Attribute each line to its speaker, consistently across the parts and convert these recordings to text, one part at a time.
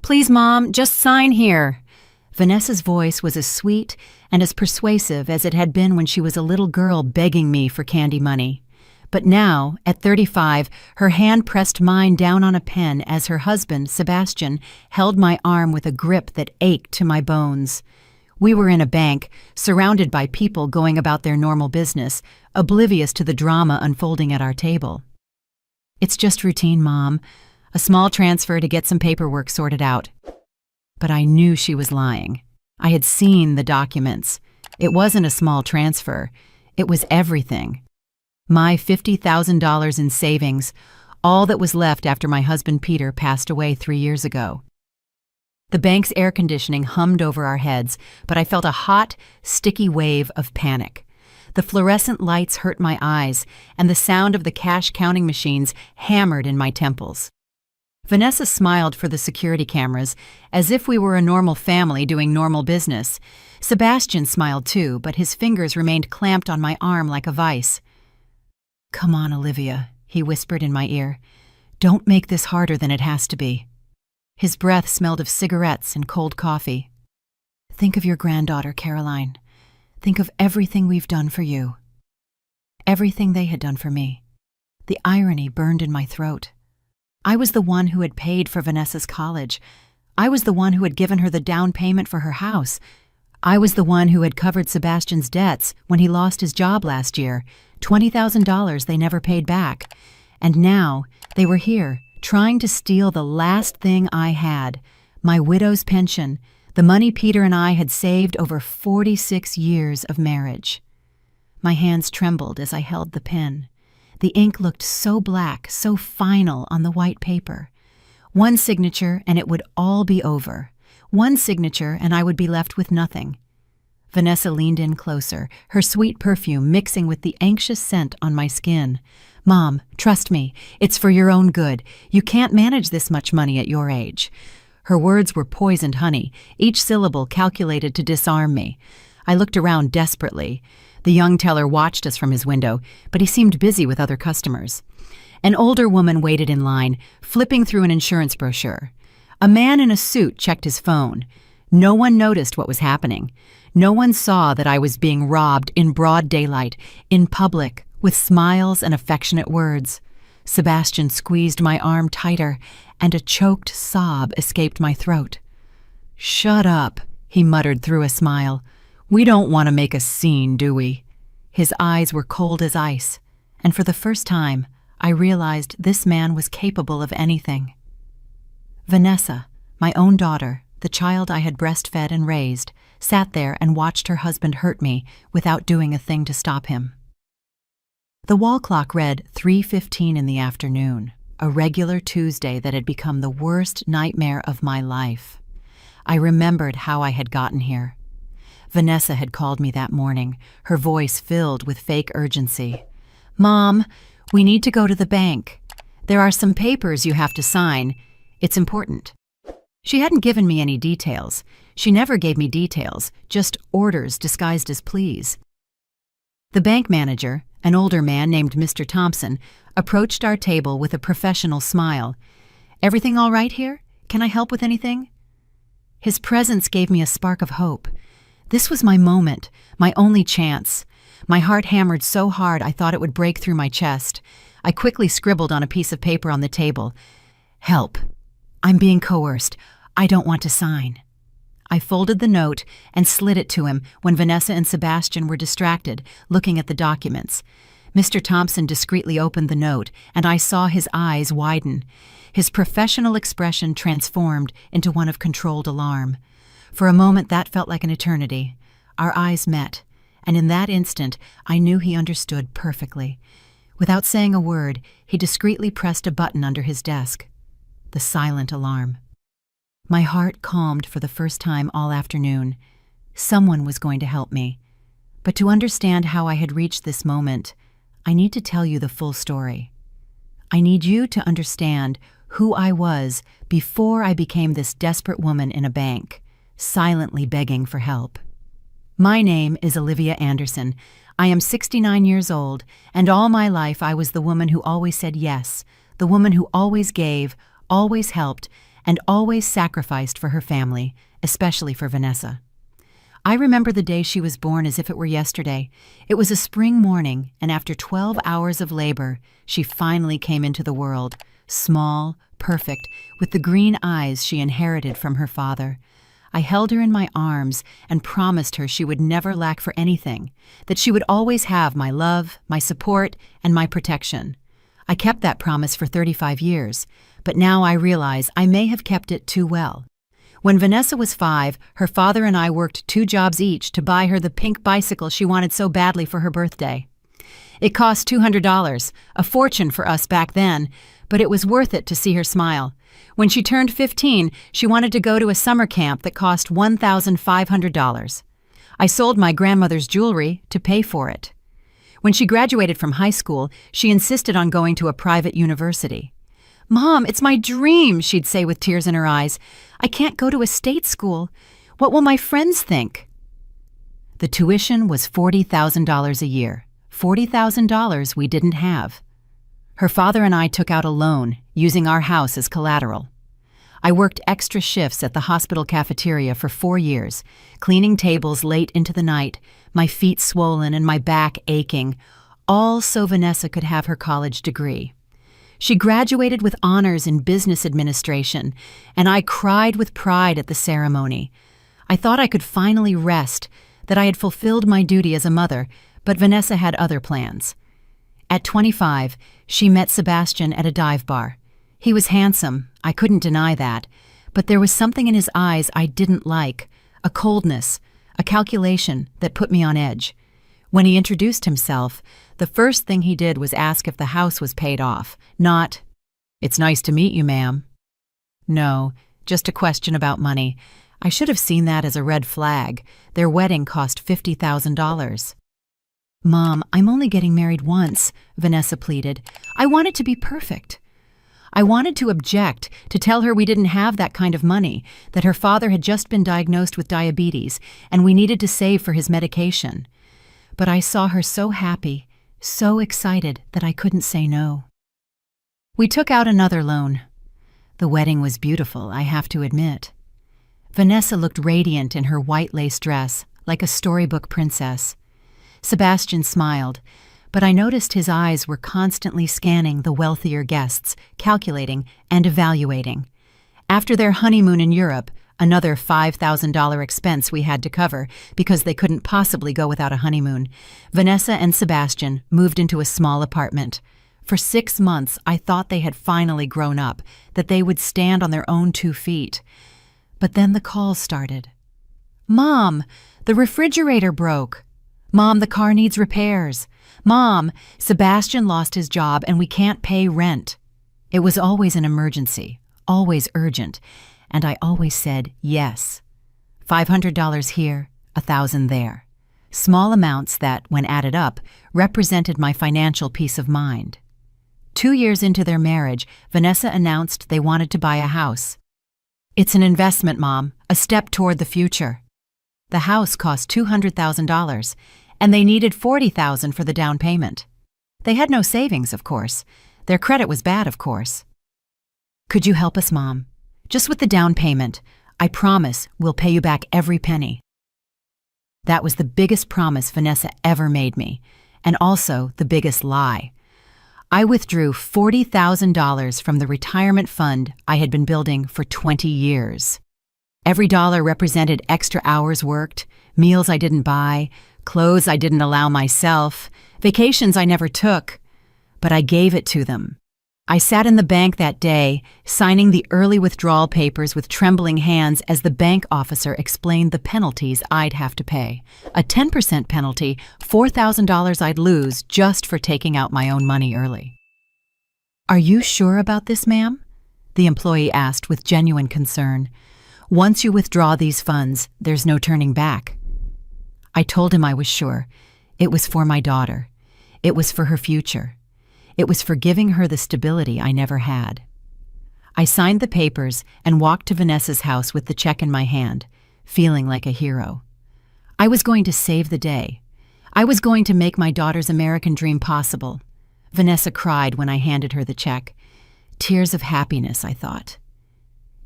Speaker 1: Please, Mom, just sign here. Vanessa's voice was as sweet and as persuasive as it had been when she was a little girl begging me for candy money. But now, at 35, her hand pressed mine down on a pen as her husband, Sebastian, held my arm with a grip that ached to my bones. We were in a bank, surrounded by people going about their normal business, oblivious to the drama unfolding at our table. "It's just routine, Mom. A small transfer to get some paperwork sorted out." But I knew she was lying. I had seen the documents. It wasn't a small transfer. It was everything. My $50,000 in savings, all that was left after my husband Peter passed away 3 years ago. The bank's air conditioning hummed over our heads, but I felt a hot, sticky wave of panic. The fluorescent lights hurt my eyes, and the sound of the cash counting machines hammered in my temples. Vanessa smiled for the security cameras, as if we were a normal family doing normal business. Sebastian smiled too, but his fingers remained clamped on my arm like a vice. "Come on, Olivia," he whispered in my ear. "Don't make this harder than it has to be." His breath smelled of cigarettes and cold coffee. "Think of your granddaughter, Caroline. Think of everything we've done for you." Everything they had done for me. The irony burned in my throat. I was the one who had paid for Vanessa's college. I was the one who had given her the down payment for her house. I was the one who had covered Sebastian's debts when he lost his job last year, $20,000 they never paid back. And now they were here, trying to steal the last thing I had, my widow's pension, the money Peter and I had saved over 46 years of marriage. My hands trembled as I held the pen. The ink looked so black, so final on the white paper. One signature and it would all be over. One signature and I would be left with nothing. Vanessa leaned in closer, her sweet perfume mixing with the anxious scent on my skin. "Mom, trust me, it's for your own good. You can't manage this much money at your age." Her words were poisoned honey, each syllable calculated to disarm me. I looked around desperately. The young teller watched us from his window, but he seemed busy with other customers. An older woman waited in line, flipping through an insurance brochure. A man in a suit checked his phone. No one noticed what was happening. No one saw that I was being robbed in broad daylight, in public, with smiles and affectionate words. Sebastian squeezed my arm tighter, and a choked sob escaped my throat. "Shut up," he muttered through a smile. "We don't want to make a scene, do we?" His eyes were cold as ice, and for the first time, I realized this man was capable of anything. Vanessa, my own daughter, the child I had breastfed and raised, sat there and watched her husband hurt me without doing a thing to stop him. The wall clock read 3:15 in the afternoon, a regular Tuesday that had become the worst nightmare of my life. I remembered how I had gotten here. Vanessa had called me that morning, her voice filled with fake urgency. "Mom, we need to go to the bank. There are some papers you have to sign. It's important." She hadn't given me any details. She never gave me details, just orders disguised as pleas. The bank manager, an older man named Mr. Thompson, approached our table with a professional smile. "Everything all right here? Can I help with anything?" His presence gave me a spark of hope. This was my moment, my only chance. My heart hammered so hard I thought it would break through my chest. I quickly scribbled on a piece of paper on the table. "Help. I'm being coerced. I don't want to sign." I folded the note and slid it to him when Vanessa and Sebastian were distracted, looking at the documents. Mr. Thompson discreetly opened the note, and I saw his eyes widen. His professional expression transformed into one of controlled alarm. For a moment that felt like an eternity. Our eyes met, and in that instant I knew he understood perfectly. Without saying a word, he discreetly pressed a button under his desk. The silent alarm. My heart calmed for the first time all afternoon. Someone was going to help me. But to understand how I had reached this moment, I need to tell you the full story. I need you to understand who I was before I became this desperate woman in a bank, silently begging for help. My name is Olivia Anderson. I am 69 years old, and all my life I was the woman who always said yes, the woman who always gave, always helped, and always sacrificed for her family, especially for Vanessa. I remember the day she was born as if it were yesterday. It was a spring morning, and after 12 hours of labor, she finally came into the world, small, perfect, with the green eyes she inherited from her father. I held her in my arms and promised her she would never lack for anything, that she would always have my love, my support, and my protection. I kept that promise for 35 years, but now I realize I may have kept it too well. When Vanessa was 5, her father and I worked 2 jobs each to buy her the pink bicycle she wanted so badly for her birthday. It cost $200, a fortune for us back then, but it was worth it to see her smile. When she turned 15, she wanted to go to a summer camp that cost $1,500. I sold my grandmother's jewelry to pay for it. When she graduated from high school, she insisted on going to a private university. "Mom, it's my dream," she'd say with tears in her eyes. "I can't go to a state school. What will my friends think?" The tuition was $40,000 a year, $40,000 we didn't have. Her father and I took out a loan, using our house as collateral. I worked extra shifts at the hospital cafeteria for 4 years, cleaning tables late into the night, my feet swollen and my back aching, all so Vanessa could have her college degree. She graduated with honors in business administration, and I cried with pride at the ceremony. I thought I could finally rest, that I had fulfilled my duty as a mother, but Vanessa had other plans. At 25, she met Sebastian at a dive bar. He was handsome, I couldn't deny that, but there was something in his eyes I didn't like, a coldness, a calculation that put me on edge. When he introduced himself, the first thing he did was ask if the house was paid off, not, "It's nice to meet you, ma'am." No, just a question about money. I should have seen that as a red flag. Their wedding cost $50,000. "Mom, I'm only getting married once," Vanessa pleaded. "I want it to be perfect." I wanted to object, to tell her we didn't have that kind of money, that her father had just been diagnosed with diabetes, and we needed to save for his medication. But I saw her so happy, so excited that I couldn't say no. We took out another loan. The wedding was beautiful, I have to admit. Vanessa looked radiant in her white lace dress, like a storybook princess. Sebastian smiled, but I noticed his eyes were constantly scanning the wealthier guests, calculating and evaluating. After their honeymoon in Europe, another $5,000 expense we had to cover because they couldn't possibly go without a honeymoon, Vanessa and Sebastian moved into a small apartment. For 6 months, I thought they had finally grown up, that they would stand on their own 2 feet. But then the calls started. "Mom, the refrigerator broke." "Mom, the car needs repairs." "Mom, Sebastian lost his job and we can't pay rent." It was always an emergency, always urgent, and I always said yes. $500 here, $1,000 there. Small amounts that, when added up, represented my financial peace of mind. 2 years into their marriage, Vanessa announced they wanted to buy a house. "It's an investment, Mom, a step toward the future." The house cost $200,000, and they needed $40,000 for the down payment. They had no savings, of course. Their credit was bad, of course. "Could you help us, Mom? Just with the down payment. I promise we'll pay you back every penny." That was the biggest promise Vanessa ever made me, and also the biggest lie. I withdrew $40,000 from the retirement fund I had been building for 20 years. Every dollar represented extra hours worked, meals I didn't buy, clothes I didn't allow myself, vacations I never took, but I gave it to them. I sat in the bank that day, signing the early withdrawal papers with trembling hands as the bank officer explained the penalties I'd have to pay. A 10% penalty, $4,000 I'd lose just for taking out my own money early. "Are you sure about this, ma'am?" the employee asked with genuine concern. "Once you withdraw these funds, there's no turning back." I told him I was sure. It was for my daughter. It was for her future. It was for giving her the stability I never had. I signed the papers and walked to Vanessa's house with the check in my hand, feeling like a hero. I was going to save the day. I was going to make my daughter's American dream possible. Vanessa cried when I handed her the check. Tears of happiness, I thought.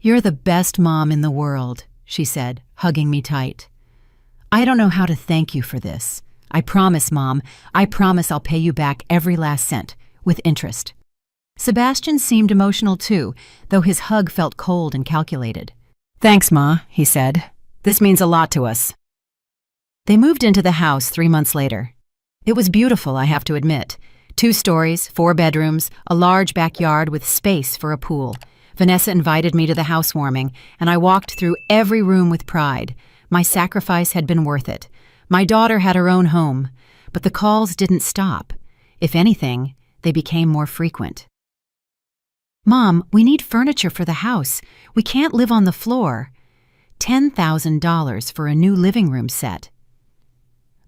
Speaker 1: "You're the best mom in the world," she said, hugging me tight. "I don't know how to thank you for this. I promise, Mom, I promise I'll pay you back every last cent, with interest." Sebastian seemed emotional too, though his hug felt cold and calculated. "Thanks, Ma," he said. "This means a lot to us." They moved into the house 3 months later. It was beautiful, I have to admit. 2 stories, 4 bedrooms, a large backyard with space for a pool. Vanessa invited me to the housewarming, and I walked through every room with pride. My sacrifice had been worth it. My daughter had her own home, but the calls didn't stop. If anything, they became more frequent. "Mom, we need furniture for the house. We can't live on the floor." $10,000 for a new living room set.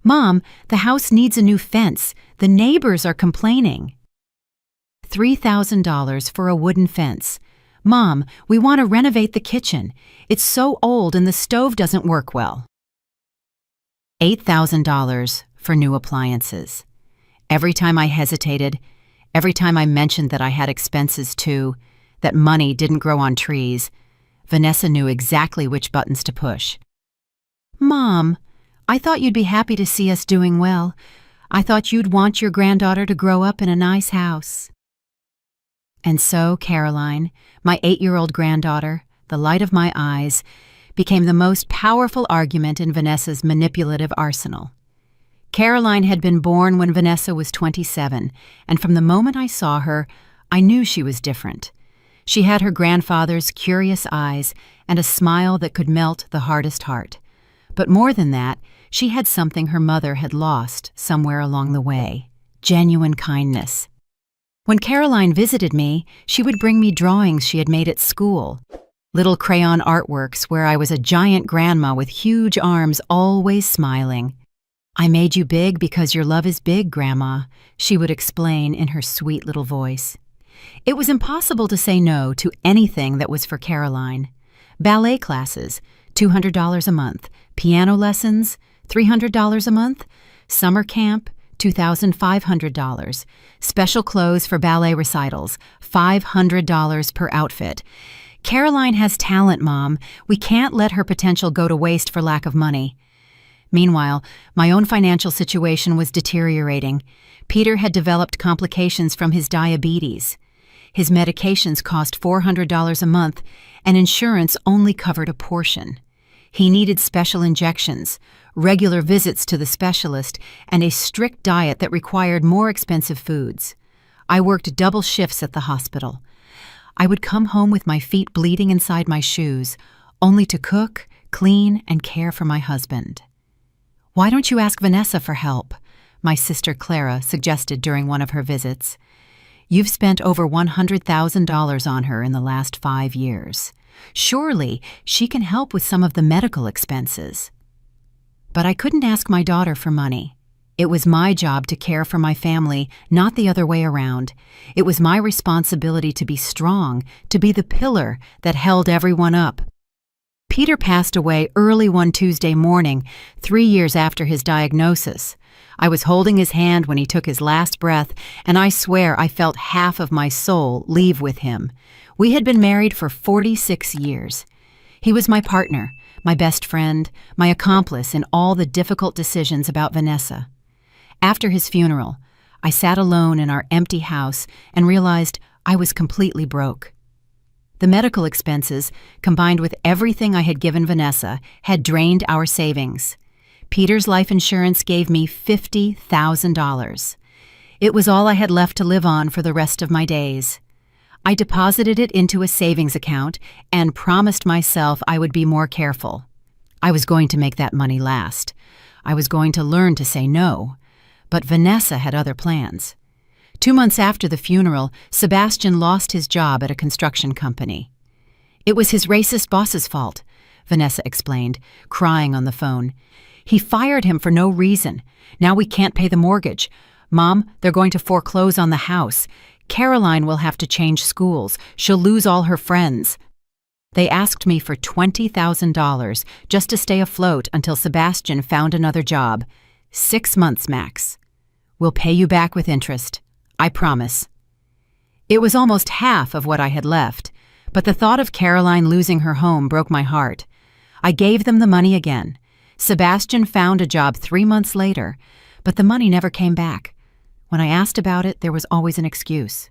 Speaker 1: "Mom, the house needs a new fence. The neighbors are complaining." $3,000 for a wooden fence. "Mom, we want to renovate the kitchen. It's so old and the stove doesn't work well." $8,000 for new appliances. Every time I hesitated, every time I mentioned that I had expenses too, that money didn't grow on trees, Vanessa knew exactly which buttons to push. "Mom, I thought you'd be happy to see us doing well. I thought you'd want your granddaughter to grow up in a nice house." And so Caroline, my 8-year-old granddaughter, the light of my eyes, became the most powerful argument in Vanessa's manipulative arsenal. Caroline had been born when Vanessa was 27, and from the moment I saw her, I knew she was different. She had her grandfather's curious eyes and a smile that could melt the hardest heart. But more than that, she had something her mother had lost somewhere along the way: genuine kindness. When Caroline visited me, she would bring me drawings she had made at school, little crayon artworks where I was a giant grandma with huge arms always smiling. "I made you big because your love is big, Grandma," she would explain in her sweet little voice. It was impossible to say no to anything that was for Caroline. Ballet classes, $200 a month. Piano lessons, $300 a month. Summer camp, $2,500. Special clothes for ballet recitals, $500 per outfit. "Caroline has talent, Mom. We can't let her potential go to waste for lack of money." Meanwhile, my own financial situation was deteriorating. Peter had developed complications from his diabetes. His medications cost $400 a month, and insurance only covered a portion. He needed special injections, regular visits to the specialist, and a strict diet that required more expensive foods. I worked double shifts at the hospital. I would come home with my feet bleeding inside my shoes, only to cook, clean, and care for my husband. "Why don't you ask Vanessa for help?" my sister Clara suggested during one of her visits. "You've spent over $100,000 on her in the last 5 years. Surely she can help with some of the medical expenses." But I couldn't ask my daughter for money. It was my job to care for my family, not the other way around. It was my responsibility to be strong, to be the pillar that held everyone up. Peter passed away early one Tuesday morning, 3 years after his diagnosis. I was holding his hand when he took his last breath, and I swear I felt half of my soul leave with him. We had been married for 46 years. He was my partner, my best friend, my accomplice in all the difficult decisions about Vanessa. After his funeral, I sat alone in our empty house and realized I was completely broke. The medical expenses, combined with everything I had given Vanessa, had drained our savings. Peter's life insurance gave me $50,000. It was all I had left to live on for the rest of my days. I deposited it into a savings account and promised myself I would be more careful. I was going to make that money last. I was going to learn to say no. But Vanessa had other plans. 2 months after the funeral, Sebastian lost his job at a construction company. "It was his racist boss's fault," Vanessa explained, crying on the phone. "He fired him for no reason. Now we can't pay the mortgage. Mom, they're going to foreclose on the house. Caroline will have to change schools. She'll lose all her friends." They asked me for $20,000 just to stay afloat until Sebastian found another job. 6 months max. "We'll pay you back with interest. I promise." It was almost half of what I had left, But the thought of Caroline losing her home broke my heart. I gave them the money again. Sebastian found a job 3 months later, but the money never came back. When I asked about it, there was always an excuse.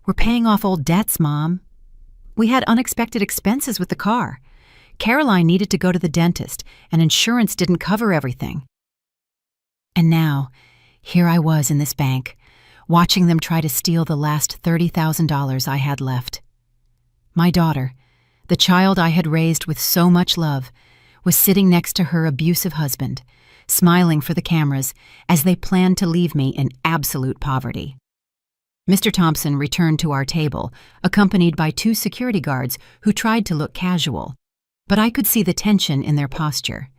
Speaker 1: "We're paying off old debts, Mom. We had unexpected expenses with the car. Caroline needed to go to the dentist, and insurance didn't cover everything." And now, here I was in this bank, watching them try to steal the last $30,000 I had left. My daughter, the child I had raised with so much love, was sitting next to her abusive husband, smiling for the cameras as they planned to leave me in absolute poverty. Mr. Thompson returned to our table, accompanied by 2 security guards who tried to look casual, but I could see the tension in their posture.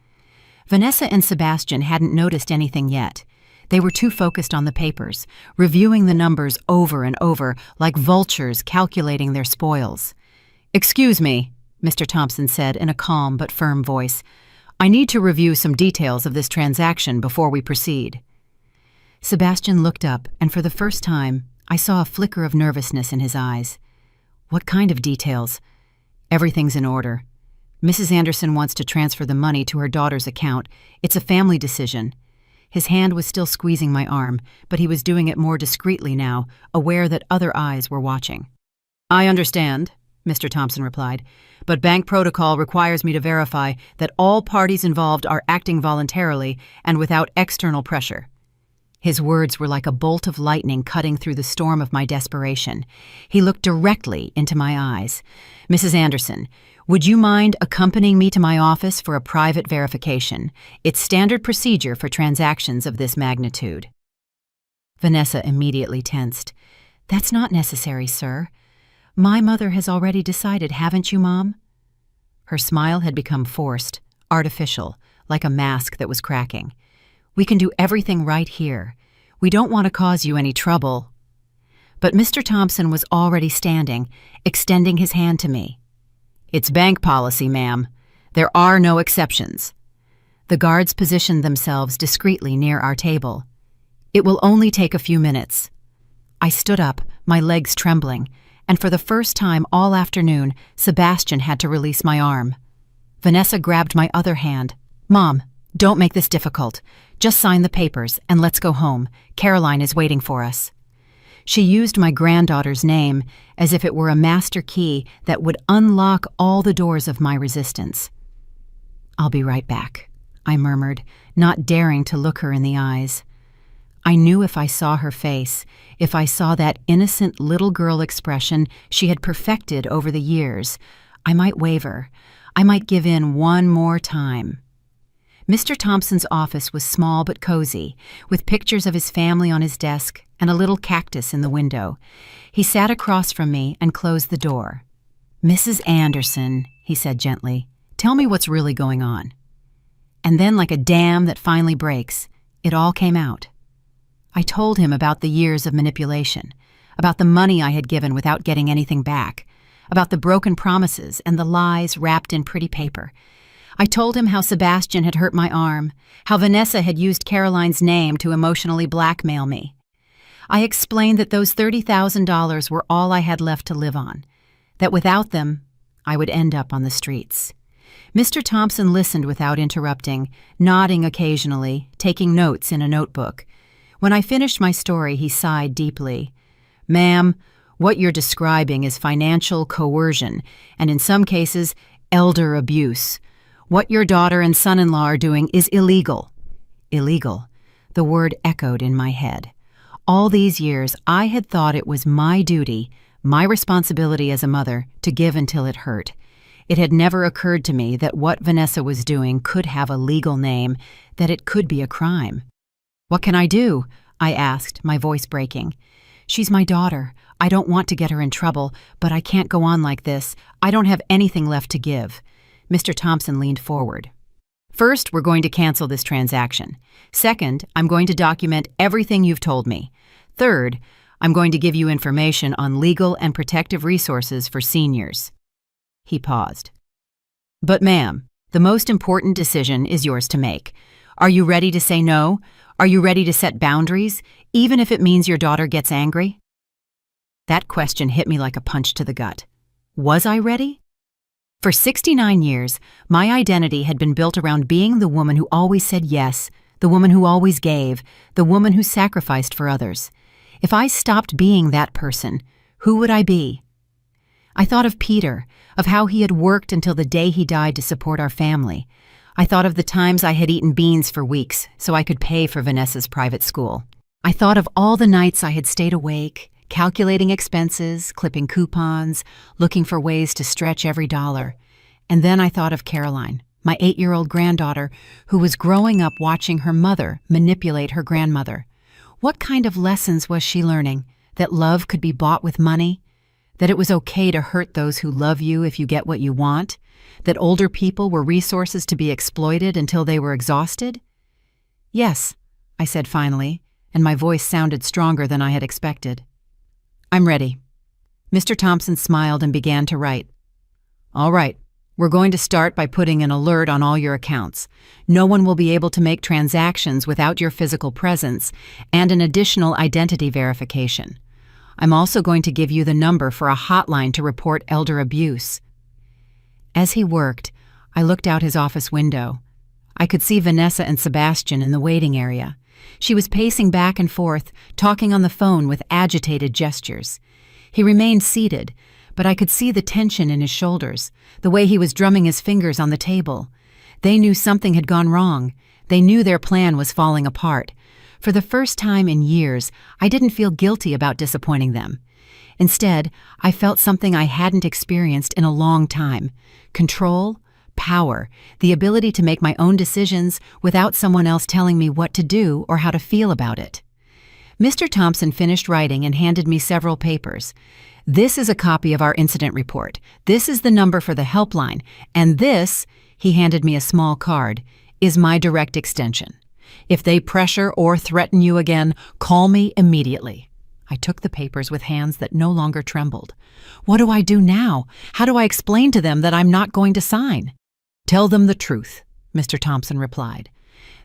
Speaker 1: Vanessa and Sebastian hadn't noticed anything yet. They were too focused on the papers, reviewing the numbers over and over like vultures calculating their spoils. "Excuse me," Mr. Thompson said in a calm but firm voice. "I need to review some details of this transaction before we proceed." Sebastian looked up, and for the first time, I saw a flicker of nervousness in his eyes. "What kind of details?" "Everything's in order. Mrs. Anderson wants to transfer the money to her daughter's account. It's a family decision." His hand was still squeezing my arm, but he was doing it more discreetly now, aware that other eyes were watching. "I understand," Mr. Thompson replied, "but bank protocol requires me to verify that all parties involved are acting voluntarily and without external pressure." His words were like a bolt of lightning cutting through the storm of my desperation. He looked directly into my eyes. "Mrs. Anderson, would you mind accompanying me to my office for a private verification? It's standard procedure for transactions of this magnitude." Vanessa immediately tensed. "That's not necessary, sir. My mother has already decided, haven't you, Mom?" Her smile had become forced, artificial, like a mask that was cracking. "We can do everything right here. We don't want to cause you any trouble." But Mr. Thompson was already standing, extending his hand to me. "It's bank policy, ma'am. There are no exceptions." The guards positioned themselves discreetly near our table. "It will only take a few minutes." I stood up, my legs trembling, and for the first time all afternoon, Sebastian had to release my arm. Vanessa grabbed my other hand. "Mom, don't make this difficult. Just sign the papers and let's go home. Caroline is waiting for us." She used my granddaughter's name as if it were a master key that would unlock all the doors of my resistance. "I'll be right back," I murmured, not daring to look her in the eyes. I knew if I saw her face, if I saw that innocent little girl expression she had perfected over the years, I might waver. I might give in one more time. Mr. Thompson's office was small but cozy, with pictures of his family on his desk and a little cactus in the window. He sat across from me and closed the door. "Mrs. Anderson," he said gently, "tell me what's really going on." And then, like a dam that finally breaks, it all came out. I told him about the years of manipulation, about the money I had given without getting anything back, about the broken promises and the lies wrapped in pretty paper. I told him how Sebastian had hurt my arm, how Vanessa had used Caroline's name to emotionally blackmail me. I explained that those $30,000 were all I had left to live on, that without them, I would end up on the streets. Mr. Thompson listened without interrupting, nodding occasionally, taking notes in a notebook. When I finished my story, he sighed deeply. "Ma'am, what you're describing is financial coercion, and in some cases, elder abuse. What your daughter and son-in-law are doing is illegal." Illegal. The word echoed in my head. All these years, I had thought it was my duty, my responsibility as a mother, to give until it hurt. It had never occurred to me that what Vanessa was doing could have a legal name, that it could be a crime. "What can I do?" I asked, my voice breaking. "She's my daughter. I don't want to get her in trouble, but I can't go on like this. I don't have anything left to give." Mr. Thompson leaned forward. "First, we're going to cancel this transaction. Second, I'm going to document everything you've told me. Third, I'm going to give you information on legal and protective resources for seniors." He paused. "But ma'am, the most important decision is yours to make. Are you ready to say no? Are you ready to set boundaries, even if it means your daughter gets angry?" That question hit me like a punch to the gut. Was I ready? For 69 years, my identity had been built around being the woman who always said yes, the woman who always gave, the woman who sacrificed for others. If I stopped being that person, who would I be? I thought of Peter, of how he had worked until the day he died to support our family. I thought of the times I had eaten beans for weeks so I could pay for Vanessa's private school. I thought of all the nights I had stayed awake, calculating expenses, clipping coupons, looking for ways to stretch every dollar. And then I thought of Caroline, my 8-year-old granddaughter, who was growing up watching her mother manipulate her grandmother. What kind of lessons was she learning? That love could be bought with money? That it was okay to hurt those who love you if you get what you want? That older people were resources to be exploited until they were exhausted? Yes, I said finally, and my voice sounded stronger than I had expected. I'm ready. Mr. Thompson smiled and began to write. All right, we're going to start by putting an alert on all your accounts. No one will be able to make transactions without your physical presence and an additional identity verification. I'm also going to give you the number for a hotline to report elder abuse. As he worked, I looked out his office window. I could see Vanessa and Sebastian in the waiting area. She was pacing back and forth, talking on the phone with agitated gestures. He remained seated, but I could see the tension in his shoulders, the way he was drumming his fingers on the table. They knew something had gone wrong. They knew their plan was falling apart. For the first time in years, I didn't feel guilty about disappointing them. Instead, I felt something I hadn't experienced in a long time: control, power, the ability to make my own decisions without someone else telling me what to do or how to feel about it. Mr. Thompson finished writing and handed me several papers. This is a copy of our incident report. This is the number for the helpline. And this, he handed me a small card, is my direct extension. If they pressure or threaten you again, call me immediately. I took the papers with hands that no longer trembled. What do I do now? How do I explain to them that I'm not going to sign? Tell them the truth, Mr. Thompson replied.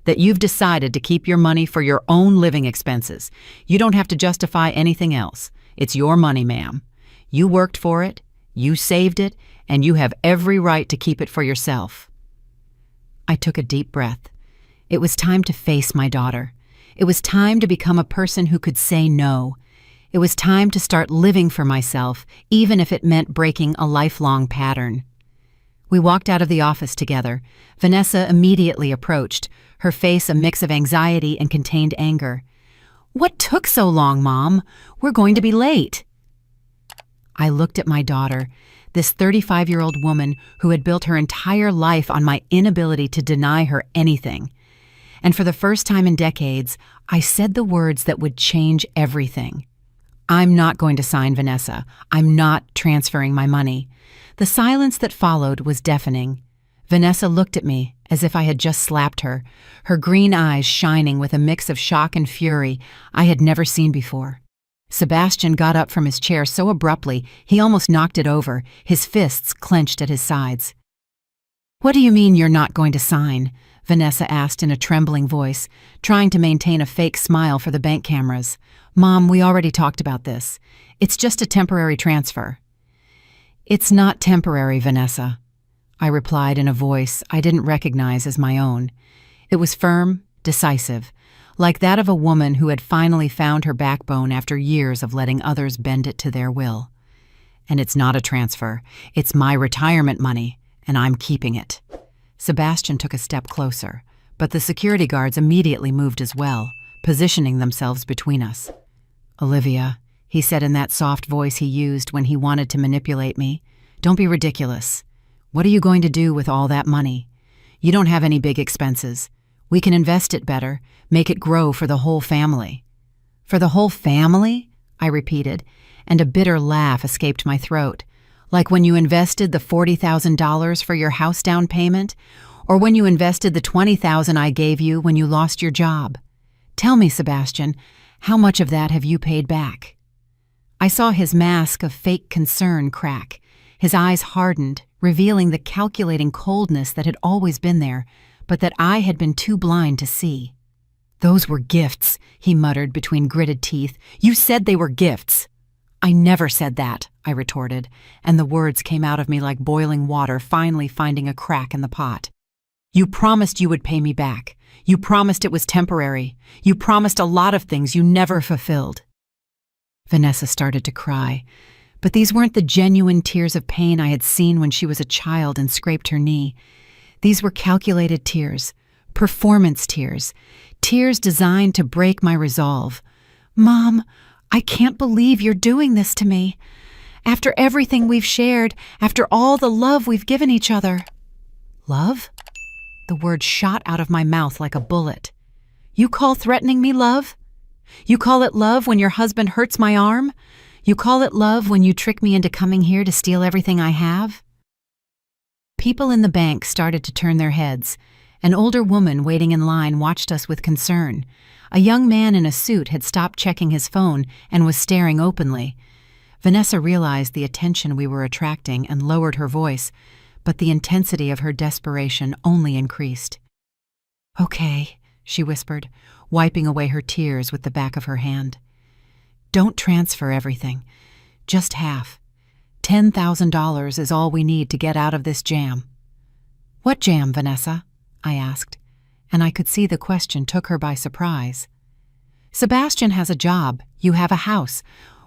Speaker 1: That you've decided to keep your money for your own living expenses. You don't have to justify anything else. It's your money, ma'am. You worked for it, you saved it, and you have every right to keep it for yourself. I took a deep breath. It was time to face my daughter. It was time to become a person who could say no. It was time to start living for myself, even if it meant breaking a lifelong pattern. We walked out of the office together. Vanessa immediately approached, her face a mix of anxiety and contained anger. What took so long, Mom? We're going to be late. I looked at my daughter, this 35-year-old woman who had built her entire life on my inability to deny her anything. And for the first time in decades, I said the words that would change everything. I'm not going to sign, Vanessa. I'm not transferring my money. The silence that followed was deafening. Vanessa looked at me as if I had just slapped her, her green eyes shining with a mix of shock and fury I had never seen before. Sebastian got up from his chair so abruptly he almost knocked it over, his fists clenched at his sides. What do you mean you're not going to sign? Vanessa asked in a trembling voice, trying to maintain a fake smile for the bank cameras. Mom, we already talked about this. It's just a temporary transfer. It's not temporary, Vanessa, I replied in a voice I didn't recognize as my own. It was firm, decisive, like that of a woman who had finally found her backbone after years of letting others bend it to their will. And it's not a transfer. It's my retirement money, and I'm keeping it. Sebastian took a step closer, but the security guards immediately moved as well, positioning themselves between us. Olivia, he said in that soft voice he used when he wanted to manipulate me, don't be ridiculous. What are you going to do with all that money? You don't have any big expenses. We can invest it better, make it grow for the whole family. For the whole family? I repeated, and a bitter laugh escaped my throat. Like when you invested the $40,000 for your house down payment, or when you invested the $20,000 I gave you when you lost your job. Tell me, Sebastian, how much of that have you paid back? I saw his mask of fake concern crack. His eyes hardened, revealing the calculating coldness that had always been there, but that I had been too blind to see. Those were gifts, he muttered between gritted teeth. You said they were gifts. I never said that, I retorted, and the words came out of me like boiling water finally finding a crack in the pot. You promised you would pay me back. You promised it was temporary. You promised a lot of things you never fulfilled. Vanessa started to cry, but these weren't the genuine tears of pain I had seen when she was a child and scraped her knee. These were calculated tears, performance tears, tears designed to break my resolve. Mom, I can't believe you're doing this to me. After everything we've shared, after all the love we've given each other. Love? The word shot out of my mouth like a bullet. You call threatening me love? You call it love when your husband hurts my arm? You call it love when you trick me into coming here to steal everything I have? People in the bank started to turn their heads. An older woman waiting in line watched us with concern. A young man in a suit had stopped checking his phone and was staring openly. Vanessa realized the attention we were attracting and lowered her voice, but the intensity of her desperation only increased. "Okay," she whispered, wiping away her tears with the back of her hand. "Don't transfer everything. Just half. $10,000 is all we need to get out of this jam." "What jam, Vanessa?" I asked, and I could see the question took her by surprise. "Sebastian has a job. You have a house.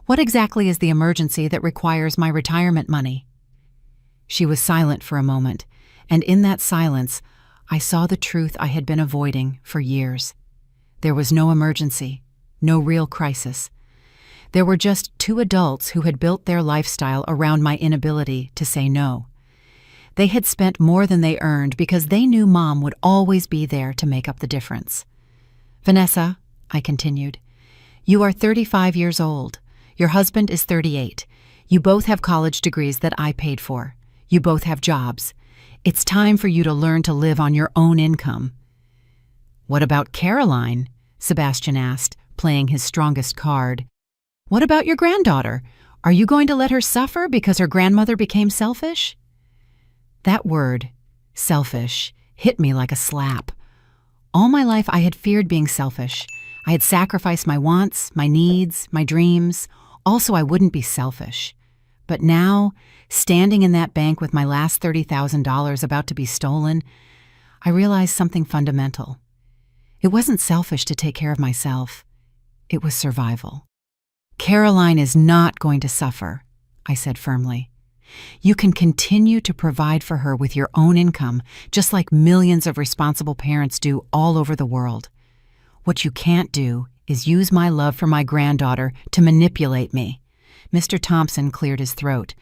Speaker 1: What exactly is the emergency that requires my retirement money?" She was silent for a moment, and in that silence, I saw the truth I had been avoiding for years. There was no emergency, no real crisis. There were just two adults who had built their lifestyle around my inability to say no. They had spent more than they earned because they knew Mom would always be there to make up the difference. "Vanessa," I continued, "you are 35 years old. Your husband is 38. You both have college degrees that I paid for. You both have jobs. It's time for you to learn to live on your own income." "What about Caroline?" Sebastian asked, playing his strongest card. "What about your granddaughter? Are you going to let her suffer because her grandmother became selfish?" That word, selfish, hit me like a slap. All my life I had feared being selfish. I had sacrificed my wants, my needs, my dreams, also I wouldn't be selfish. But now, standing in that bank with my last $30,000 about to be stolen, I realized something fundamental. It wasn't selfish to take care of myself. It was survival. "Caroline is not going to suffer," I said firmly. "You can continue to provide for her with your own income, just like millions of responsible parents do all over the world. What you can't do is use my love for my granddaughter to manipulate me." Mr. Thompson cleared his throat.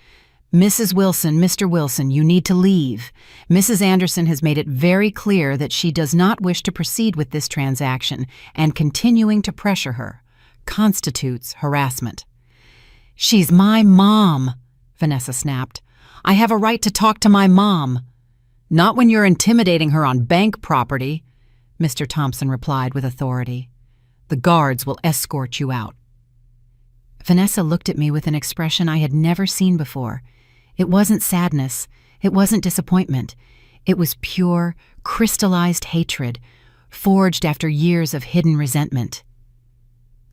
Speaker 1: "Mrs. Wilson, Mr. Wilson, you need to leave. Mrs. Anderson has made it very clear that she does not wish to proceed with this transaction, and continuing to pressure her constitutes harassment." "She's my mom," Vanessa snapped. "I have a right to talk to my mom." "Not when you're intimidating her on bank property," Mr. Thompson replied with authority. "The guards will escort you out." Vanessa looked at me with an expression I had never seen before. It wasn't sadness. It wasn't disappointment. It was pure, crystallized hatred, forged after years of hidden resentment.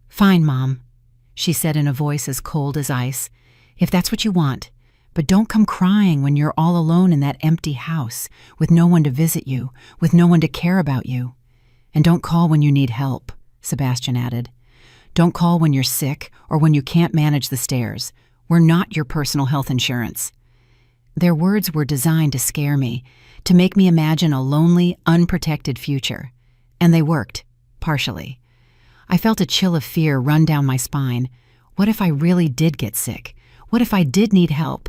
Speaker 1: "Fine, Mom," she said in a voice as cold as ice. "If that's what you want. But don't come crying when you're all alone in that empty house, with no one to visit you, with no one to care about you. And don't call when you need help," Sebastian added. "Don't call when you're sick or when you can't manage the stairs. We're not your personal health insurance." Their words were designed to scare me, to make me imagine a lonely, unprotected future. And they worked, partially. I felt a chill of fear run down my spine. What if I really did get sick? What if I did need help?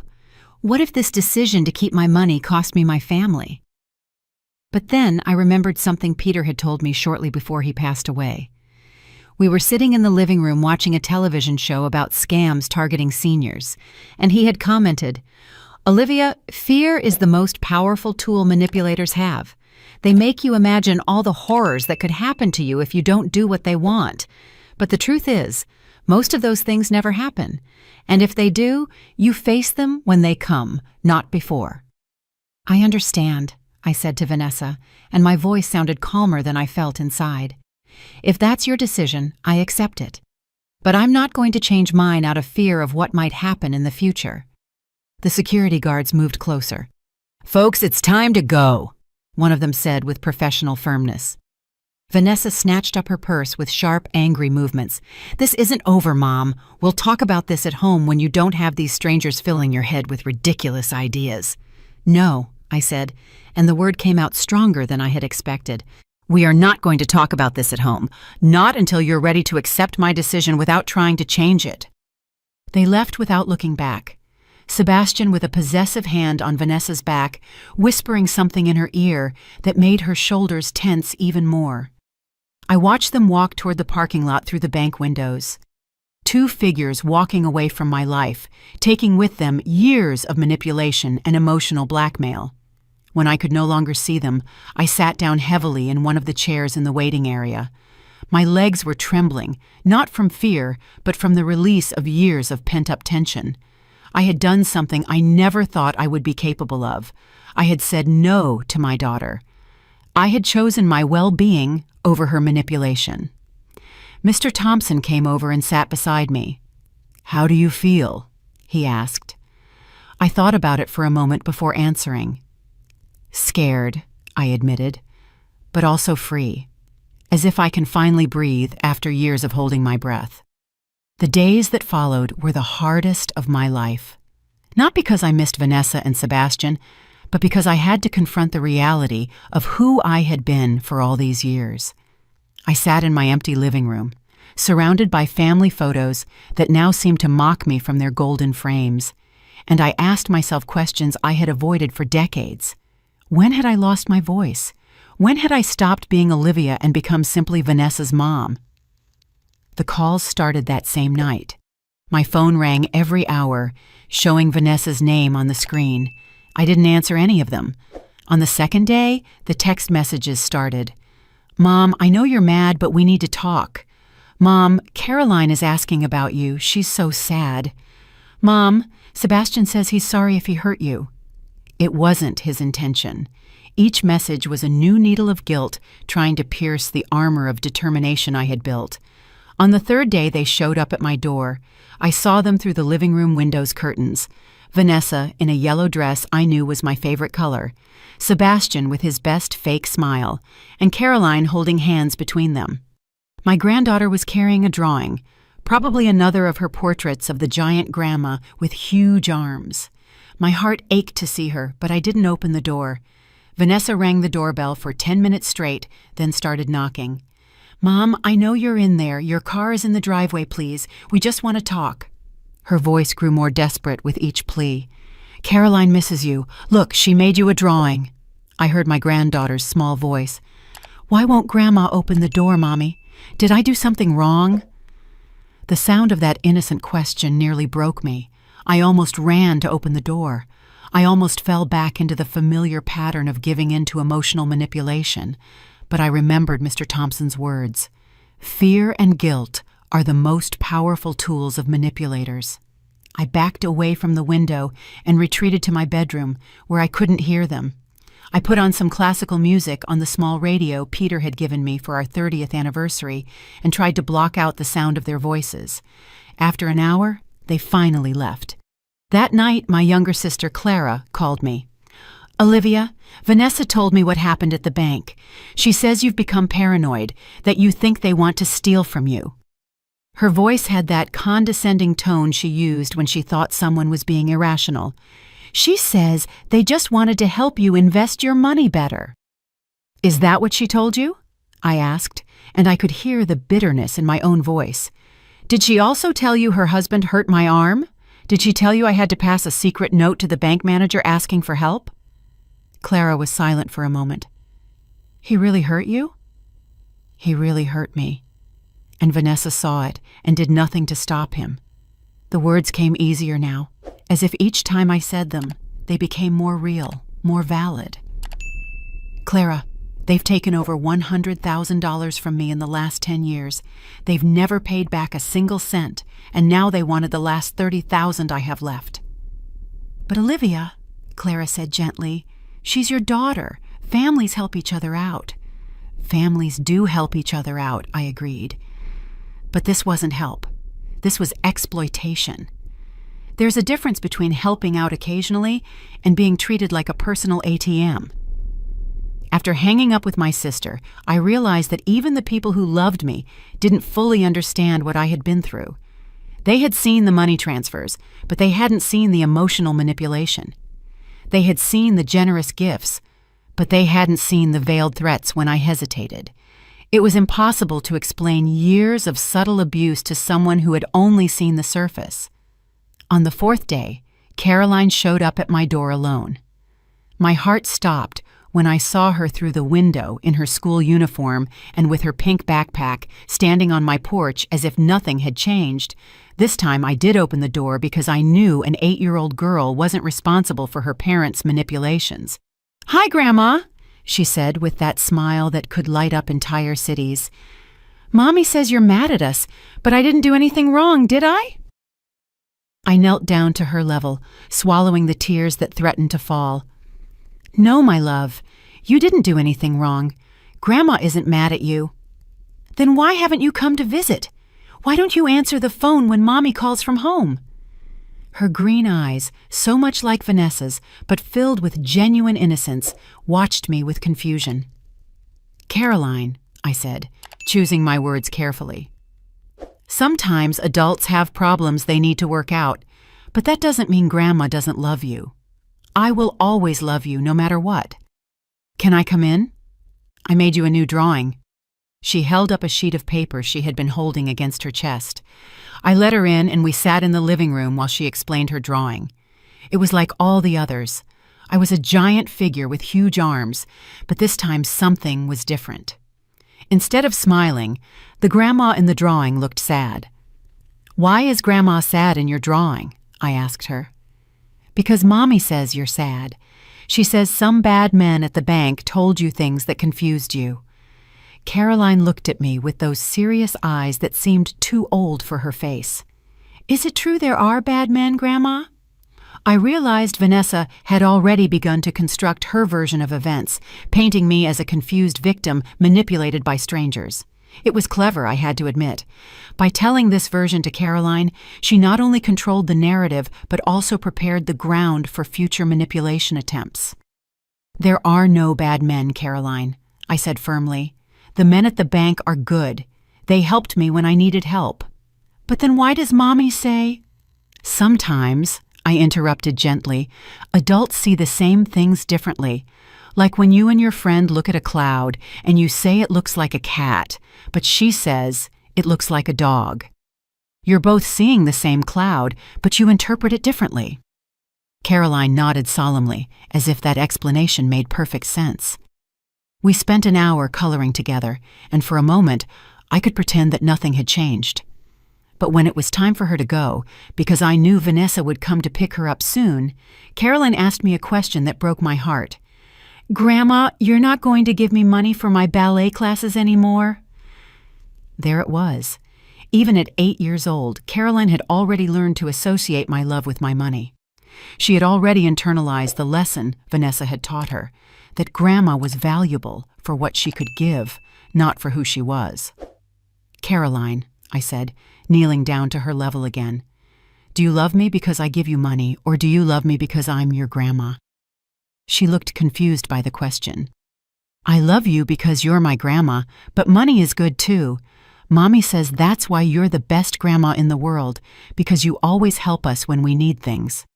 Speaker 1: What if this decision to keep my money cost me my family? But then I remembered something Peter had told me shortly before he passed away. We were sitting in the living room watching a television show about scams targeting seniors, and he had commented, "Olivia, fear is the most powerful tool manipulators have. They make you imagine all the horrors that could happen to you if you don't do what they want. But the truth is, most of those things never happen. And if they do, you face them when they come, not before." "I understand," I said to Vanessa, and my voice sounded calmer than I felt inside. "If that's your decision, I accept it. But I'm not going to change mine out of fear of what might happen in the future. The security guards moved closer. "Folks, it's time to go," one of them said with professional firmness. Vanessa snatched up her purse with sharp, angry movements. "This isn't over, Mom. We'll talk about this at home when you don't have these strangers filling your head with ridiculous ideas." "No," I said, and the word came out stronger than I had expected. "We are not going to talk about this at home. Not until you're ready to accept my decision without trying to change it." They left without looking back. Sebastian with a possessive hand on Vanessa's back, whispering something in her ear that made her shoulders tense even more. I watched them walk toward the parking lot through the bank windows. Two figures walking away from my life, taking with them years of manipulation and emotional blackmail. When I could no longer see them, I sat down heavily in one of the chairs in the waiting area. My legs were trembling, not from fear, but from the release of years of pent-up tension. I had done something I never thought I would be capable of. I had said no to my daughter. I had chosen my well-being over her manipulation. Mr. Thompson came over and sat beside me. "How do you feel?" he asked. I thought about it for a moment before answering. "Scared," I admitted, "but also free, as if I can finally breathe after years of holding my breath." The days that followed were the hardest of my life. Not because I missed Vanessa and Sebastian, but because I had to confront the reality of who I had been for all these years. I sat in my empty living room, surrounded by family photos that now seemed to mock me from their golden frames, and I asked myself questions I had avoided for decades. When had I lost my voice? When had I stopped being Olivia and become simply Vanessa's mom? The calls started that same night. My phone rang every hour, showing Vanessa's name on the screen. I didn't answer any of them. On the second day, the text messages started. "Mom, I know you're mad, but we need to talk. Mom, Caroline is asking about you. She's so sad. Mom, Sebastian says he's sorry if he hurt you." It wasn't his intention. Each message was a new needle of guilt trying to pierce the armor of determination I had built. On the third day, they showed up at my door. I saw them through the living room window's curtains. Vanessa, in a yellow dress I knew was my favorite color, Sebastian with his best fake smile, and Caroline holding hands between them. My granddaughter was carrying a drawing, probably another of her portraits of the giant grandma with huge arms. My heart ached to see her, but I didn't open the door. Vanessa rang the doorbell for 10 minutes straight, then started knocking. "Mom, I know you're in there. Your car is in the driveway, please. We just want to talk." Her voice grew more desperate with each plea. "Caroline misses you. Look, she made you a drawing." I heard my granddaughter's small voice. "Why won't Grandma open the door, Mommy? Did I do something wrong?" The sound of that innocent question nearly broke me. I almost ran to open the door. I almost fell back into the familiar pattern of giving in to emotional manipulation. But I remembered Mr. Thompson's words. Fear and guilt are the most powerful tools of manipulators. I backed away from the window and retreated to my bedroom, where I couldn't hear them. I put on some classical music on the small radio Peter had given me for our 30th anniversary and tried to block out the sound of their voices. After an hour, they finally left. That night, my younger sister Clara called me. "Olivia, Vanessa told me what happened at the bank. She says you've become paranoid, that you think they want to steal from you." Her voice had that condescending tone she used when she thought someone was being irrational. "She says they just wanted to help you invest your money better." "Is that what she told you?" I asked, and I could hear the bitterness in my own voice. "Did she also tell you her husband hurt my arm? Did she tell you I had to pass a secret note to the bank manager asking for help?" Clara was silent for a moment. "He really hurt you?" "He really hurt me." And Vanessa saw it and did nothing to stop him. The words came easier now, as if each time I said them, they became more real, more valid. "Clara, they've taken over $100,000 from me in the last 10 years. They've never paid back a single cent, and now they wanted the last $30,000 I have left." "But Olivia," Clara said gently, "she's your daughter. Families help each other out." "Families do help each other out," I agreed. But this wasn't help. This was exploitation. There's a difference between helping out occasionally and being treated like a personal ATM. After hanging up with my sister, I realized that even the people who loved me didn't fully understand what I had been through. They had seen the money transfers, but they hadn't seen the emotional manipulation. They had seen the generous gifts, but they hadn't seen the veiled threats when I hesitated. It was impossible to explain years of subtle abuse to someone who had only seen the surface. On the fourth day, Caroline showed up at my door alone. My heart stopped when I saw her through the window in her school uniform and with her pink backpack, standing on my porch as if nothing had changed. This time I did open the door because I knew an 8-year-old girl wasn't responsible for her parents' manipulations. "Hi, Grandma," she said with that smile that could light up entire cities. "Mommy says you're mad at us, but I didn't do anything wrong, did I?" I knelt down to her level, swallowing the tears that threatened to fall. "No, my love, you didn't do anything wrong. Grandma isn't mad at you." "Then why haven't you come to visit? Why don't you answer the phone when Mommy calls from home?" Her green eyes, so much like Vanessa's, but filled with genuine innocence, watched me with confusion. "Caroline," I said, choosing my words carefully. "Sometimes adults have problems they need to work out, but that doesn't mean Grandma doesn't love you. I will always love you no matter what. Can I come in? I made you a new drawing." She held up a sheet of paper she had been holding against her chest. I let her in and we sat in the living room while she explained her drawing. It was like all the others. I was a giant figure with huge arms, but this time something was different. Instead of smiling, the grandma in the drawing looked sad. "Why is Grandma sad in your drawing?" I asked her. "Because Mommy says you're sad. She says some bad men at the bank told you things that confused you." Caroline looked at me with those serious eyes that seemed too old for her face. "Is it true there are bad men, Grandma?" I realized Vanessa had already begun to construct her version of events, painting me as a confused victim manipulated by strangers. It was clever, I had to admit. By telling this version to Caroline, she not only controlled the narrative, but also prepared the ground for future manipulation attempts. "There are no bad men, Caroline," I said firmly. "The men at the bank are good. They helped me when I needed help." "But then why does Mommy say—" "Sometimes," I interrupted gently, "adults see the same things differently. Like when you and your friend look at a cloud and you say it looks like a cat, but she says it looks like a dog. You're both seeing the same cloud, but you interpret it differently." Caroline nodded solemnly, as if that explanation made perfect sense. We spent an hour coloring together, and for a moment, I could pretend that nothing had changed. But when it was time for her to go, because I knew Vanessa would come to pick her up soon, Caroline asked me a question that broke my heart. "Grandma, you're not going to give me money for my ballet classes anymore?" There it was. Even at 8 years old, Caroline had already learned to associate my love with my money. She had already internalized the lesson Vanessa had taught her, that Grandma was valuable for what she could give, not for who she was. "Caroline," I said, kneeling down to her level again, "do you love me because I give you money, or do you love me because I'm your grandma?" She looked confused by the question. "I love you because you're my grandma, but money is good too. Mommy says that's why you're the best grandma in the world, because you always help us when we need things."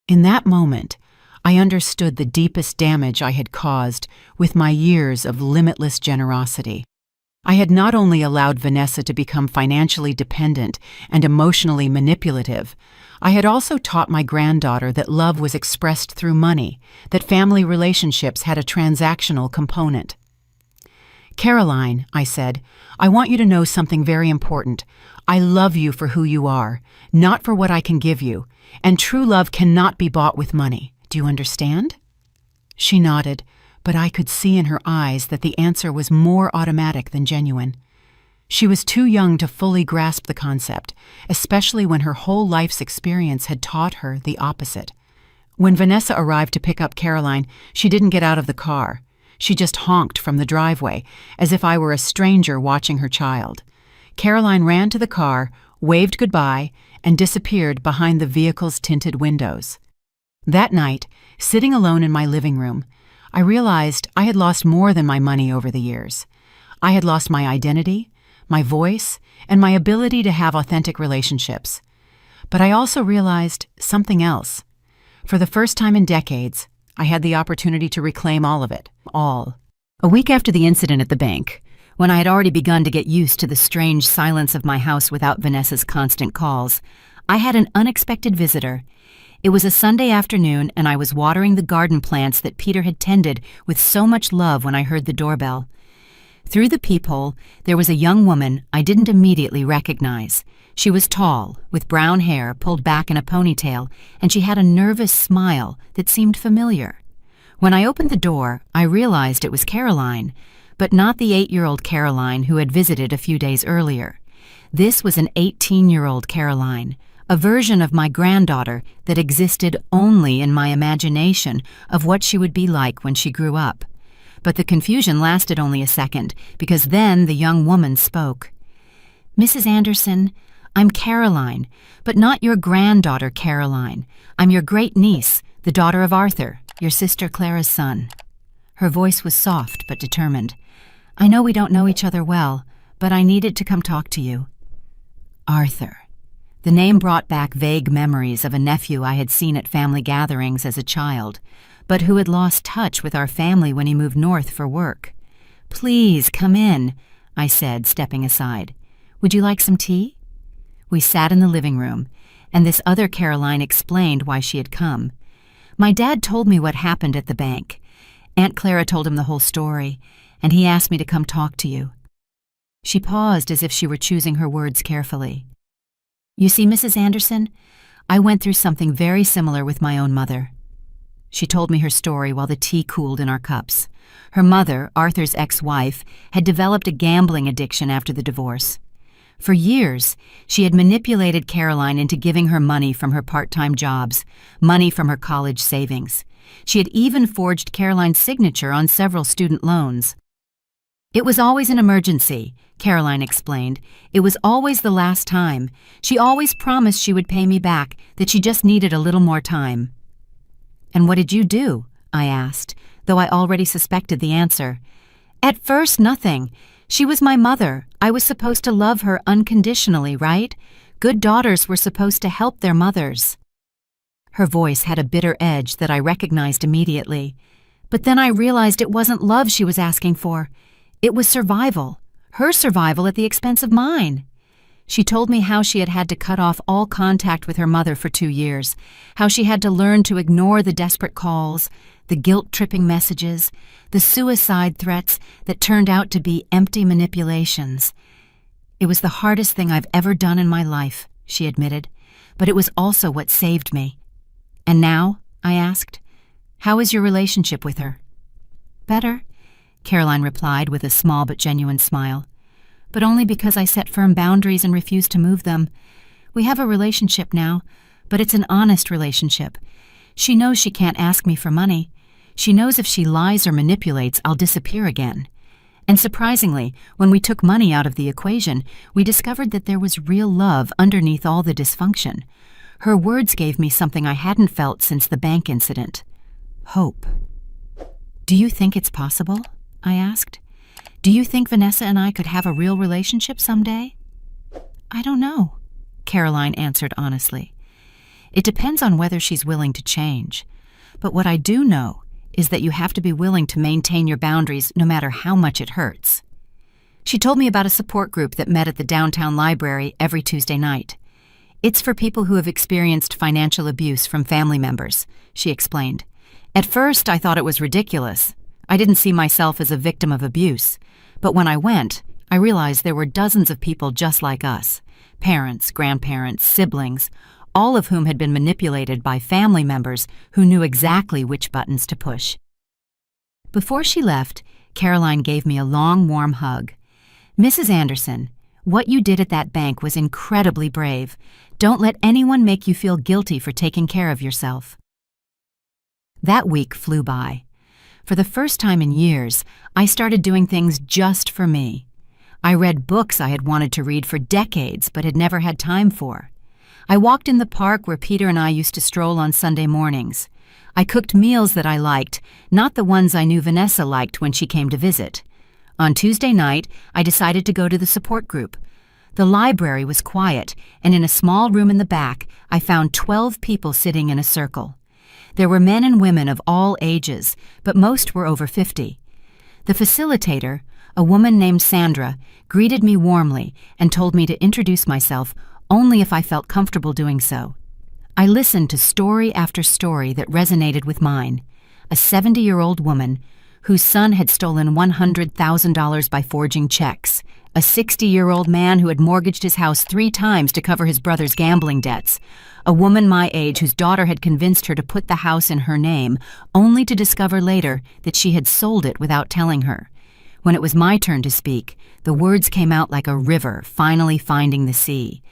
Speaker 1: In that moment, I understood the deepest damage I had caused with my years of limitless generosity. I had not only allowed Vanessa to become financially dependent and emotionally manipulative, I had also taught my granddaughter that love was expressed through money, that family relationships had a transactional component. "Caroline," I said, "I want you to know something very important. I love you for who you are, not for what I can give you, and true love cannot be bought with money. Do you understand?" She nodded, but I could see in her eyes that the answer was more automatic than genuine. She was too young to fully grasp the concept, especially when her whole life's experience had taught her the opposite. When Vanessa arrived to pick up Caroline, she didn't get out of the car. She just honked from the driveway, as if I were a stranger watching her child. Caroline ran to the car, waved goodbye, and disappeared behind the vehicle's tinted windows. That night, sitting alone in my living room, I realized I had lost more than my money over the years. I had lost my identity, my voice, and my ability to have authentic relationships. But I also realized something else. For the first time in decades, I had the opportunity to reclaim all of it, all. A week after the incident at the bank, when I had already begun to get used to the strange silence of my house without Vanessa's constant calls, I had an unexpected visitor. It was a Sunday afternoon, and I was watering the garden plants that Peter had tended with so much love when I heard the doorbell. Through the peephole, there was a young woman I didn't immediately recognize. She was tall, with brown hair pulled back in a ponytail, and she had a nervous smile that seemed familiar. When I opened the door, I realized it was Caroline, but not the 8-year-old Caroline who had visited a few days earlier. This was an 18-year-old Caroline, a version of my granddaughter that existed only in my imagination of what she would be like when she grew up. But the confusion lasted only a second, because then the young woman spoke. "Mrs. Anderson, I'm Caroline, but not your granddaughter Caroline. I'm your great-niece, the daughter of Arthur, your sister Clara's son." Her voice was soft but determined. "I know we don't know each other well, but I needed to come talk to you." Arthur. The name brought back vague memories of a nephew I had seen at family gatherings as a child, but who had lost touch with our family when he moved north for work. "Please, come in," I said, stepping aside. "Would you like some tea?" We sat in the living room, and this other Caroline explained why she had come. "My dad told me what happened at the bank. Aunt Clara told him the whole story, and he asked me to come talk to you." She paused as if she were choosing her words carefully. "You see, Mrs. Anderson, I went through something very similar with my own mother." She told me her story while the tea cooled in our cups. Her mother, Arthur's ex-wife, had developed a gambling addiction after the divorce. For years, she had manipulated Caroline into giving her money from her part-time jobs, money from her college savings. She had even forged Caroline's signature on several student loans. "It was always an emergency," Caroline explained. "It was always the last time. She always promised she would pay me back, that she just needed a little more time." "And what did you do?" I asked, though I already suspected the answer. "At first, nothing. She was my mother. I was supposed to love her unconditionally, right? Good daughters were supposed to help their mothers." Her voice had a bitter edge that I recognized immediately. But then I realized it wasn't love she was asking for. It was survival, her survival at the expense of mine. She told me how she had had to cut off all contact with her mother for 2 years, how she had to learn to ignore the desperate calls, the guilt-tripping messages, the suicide threats that turned out to be empty manipulations. "It was the hardest thing I've ever done in my life," she admitted, "but it was also what saved me." "And now?" I asked. "How is your relationship with her?" "Better," Caroline replied with a small but genuine smile. "But only because I set firm boundaries and refused to move them. We have a relationship now, but it's an honest relationship. She knows she can't ask me for money. She knows if she lies or manipulates, I'll disappear again. And surprisingly, when we took money out of the equation, we discovered that there was real love underneath all the dysfunction. Her words gave me something I hadn't felt since the bank incident: hope." "Do you think it's possible?" I asked. "Do you think Vanessa and I could have a real relationship someday?" "I don't know," Caroline answered honestly. "It depends on whether she's willing to change. But what I do know is that you have to be willing to maintain your boundaries no matter how much it hurts." She told me about a support group that met at the downtown library every Tuesday night. "It's for people who have experienced financial abuse from family members," she explained. "At first, I thought it was ridiculous. I didn't see myself as a victim of abuse. But when I went, I realized there were dozens of people just like us, parents, grandparents, siblings, all of whom had been manipulated by family members who knew exactly which buttons to push." Before she left, Caroline gave me a long, warm hug. "Mrs. Anderson, what you did at that bank was incredibly brave. Don't let anyone make you feel guilty for taking care of yourself." That week flew by. For the first time in years, I started doing things just for me. I read books I had wanted to read for decades but had never had time for. I walked in the park where Peter and I used to stroll on Sunday mornings. I cooked meals that I liked, not the ones I knew Vanessa liked when she came to visit. On Tuesday night, I decided to go to the support group. The library was quiet, and in a small room in the back, I found 12 people sitting in a circle. There were men and women of all ages, but most were over 50. The facilitator, a woman named Sandra, greeted me warmly and told me to introduce myself only if I felt comfortable doing so. I listened to story after story that resonated with mine. A 70-year-old woman whose son had stolen $100,000 by forging checks. A 60-year-old man who had mortgaged his house 3 times to cover his brother's gambling debts. A woman my age whose daughter had convinced her to put the house in her name, only to discover later that she had sold it without telling her. When it was my turn to speak, the words came out like a river finally finding the sea.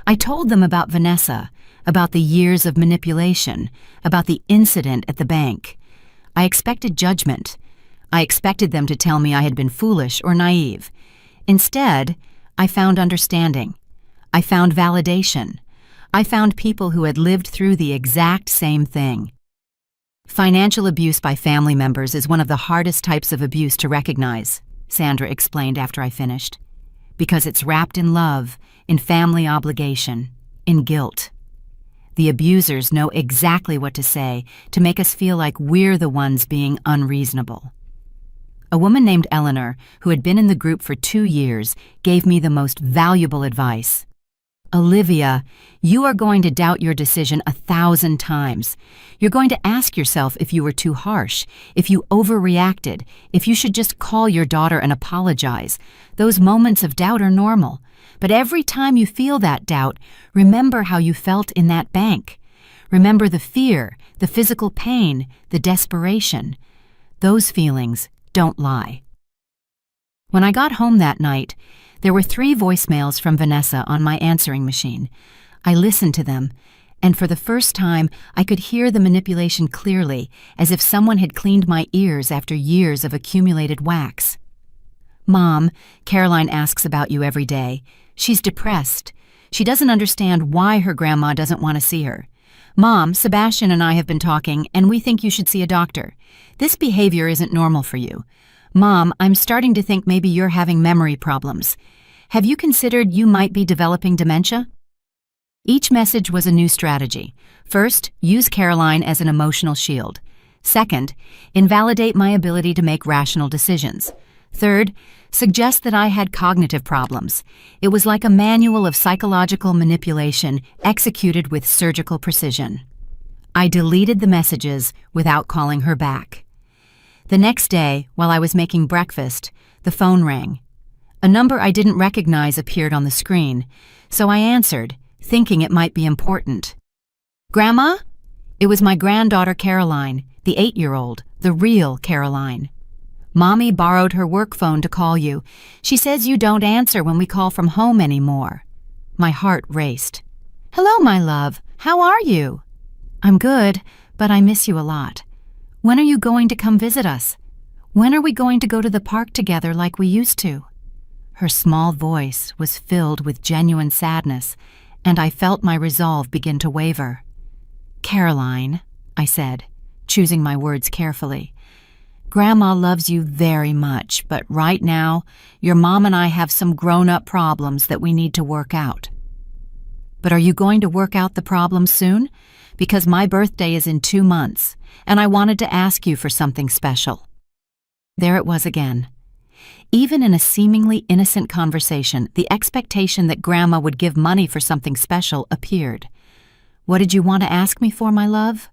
Speaker 1: I told them about Vanessa, about the years of manipulation, about the incident at the bank. I expected judgment. I expected them to tell me I had been foolish or naive. Instead, I found understanding. I found validation. I found people who had lived through the exact same thing. Financial abuse by family members is one of the hardest types of abuse to recognize, Sandra explained after I finished, because it's wrapped in love, in family obligation, in guilt. The abusers know exactly what to say to make us feel like we're the ones being unreasonable. A woman named Eleanor, who had been in the group for 2 years, gave me the most valuable advice. Olivia, you are going to doubt your decision 1,000 times. You're going to ask yourself if you were too harsh, if you overreacted, if you should just call your daughter and apologize. Those moments of doubt are normal. But every time you feel that doubt, remember how you felt in that bank. Remember the fear, the physical pain, the desperation. Those feelings don't lie. When I got home that night, there were 3 voicemails from Vanessa on my answering machine. I listened to them, and for the first time, I could hear the manipulation clearly, as if someone had cleaned my ears after years of accumulated wax. Mom, Caroline asks about you every day. She's depressed. She doesn't understand why her grandma doesn't want to see her. Mom, Sebastian and I have been talking, and we think you should see a doctor. This behavior isn't normal for you. Mom, I'm starting to think maybe you're having memory problems. Have you considered you might be developing dementia? Each message was a new strategy. First, use Caroline as an emotional shield. Second, invalidate my ability to make rational decisions. Third, suggest that I had cognitive problems. It was like a manual of psychological manipulation executed with surgical precision. I deleted the messages without calling her back. The next day, while I was making breakfast, the phone rang. A number I didn't recognize appeared on the screen, so I answered, thinking it might be important. Grandma? It was my granddaughter Caroline, the 8-year-old, the real Caroline. Mommy borrowed her work phone to call you. She says you don't answer when we call from home anymore. My heart raced. Hello, my love. How are you? I'm good, but I miss you a lot. When are you going to come visit us? When are we going to go to the park together like we used to? Her small voice was filled with genuine sadness, and I felt my resolve begin to waver. Caroline, I said, choosing my words carefully. Grandma loves you very much, but right now, your mom and I have some grown-up problems that we need to work out. But are you going to work out the problems soon? Because my birthday is in 2 months, and I wanted to ask you for something special. There it was again. Even in a seemingly innocent conversation, the expectation that Grandma would give money for something special appeared. What did you want to ask me for, my love?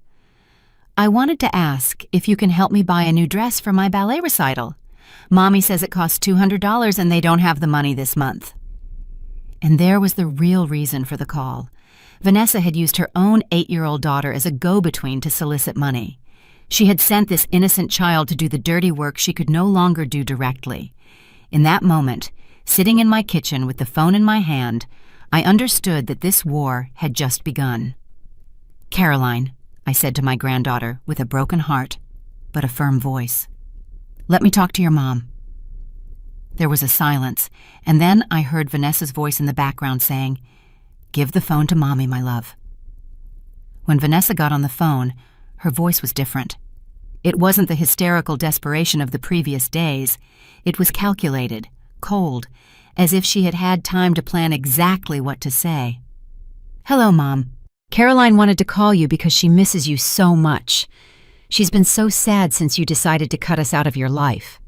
Speaker 1: I wanted to ask if you can help me buy a new dress for my ballet recital. Mommy says it costs $200 and they don't have the money this month. And there was the real reason for the call. Vanessa had used her own 8-year-old daughter as a go-between to solicit money. She had sent this innocent child to do the dirty work she could no longer do directly. In that moment, sitting in my kitchen with the phone in my hand, I understood that this war had just begun. Caroline, I said to my granddaughter with a broken heart, but a firm voice. Let me talk to your mom. There was a silence, and then I heard Vanessa's voice in the background saying, "Give the phone to Mommy, my love." When Vanessa got on the phone, her voice was different. It wasn't the hysterical desperation of the previous days. It was calculated, cold, as if she had had time to plan exactly what to say. "Hello, Mom. Caroline wanted to call you because she misses you so much. She's been so sad since you decided to cut us out of your life."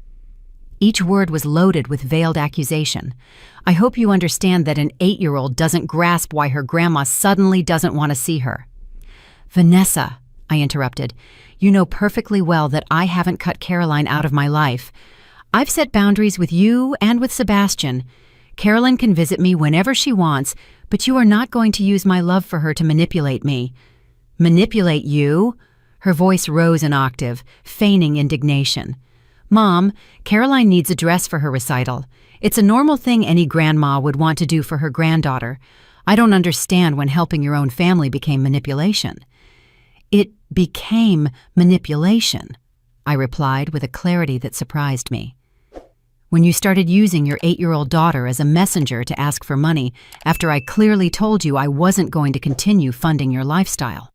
Speaker 1: Each word was loaded with veiled accusation. I hope you understand that an 8-year-old doesn't grasp why her grandma suddenly doesn't want to see her. "Vanessa," I interrupted, "you know perfectly well that I haven't cut Caroline out of my life. I've set boundaries with you and with Sebastian. Caroline can visit me whenever she wants, but you are not going to use my love for her to manipulate me." "Manipulate you?" Her voice rose an octave, feigning indignation. "Mom, Caroline needs a dress for her recital. It's a normal thing any grandma would want to do for her granddaughter. I don't understand when helping your own family became manipulation." "It became manipulation," I replied with a clarity that surprised me. "When you started using your 8-year-old daughter as a messenger to ask for money after I clearly told you I wasn't going to continue funding your lifestyle."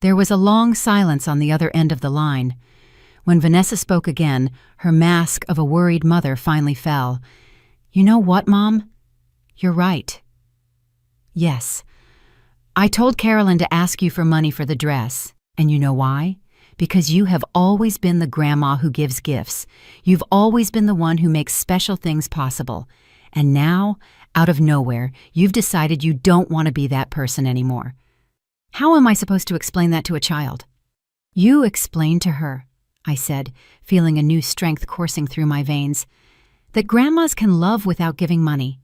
Speaker 1: There was a long silence on the other end of the line. When Vanessa spoke again, her mask of a worried mother finally fell. "You know what, Mom? You're right." "Yes. I told Carolyn to ask you for money for the dress, and you know why? Because you have always been the grandma who gives gifts. You've always been the one who makes special things possible. And now, out of nowhere, you've decided you don't want to be that person anymore. How am I supposed to explain that to a child?" "You explain to her," I said, feeling a new strength coursing through my veins, "that grandmas can love without giving money.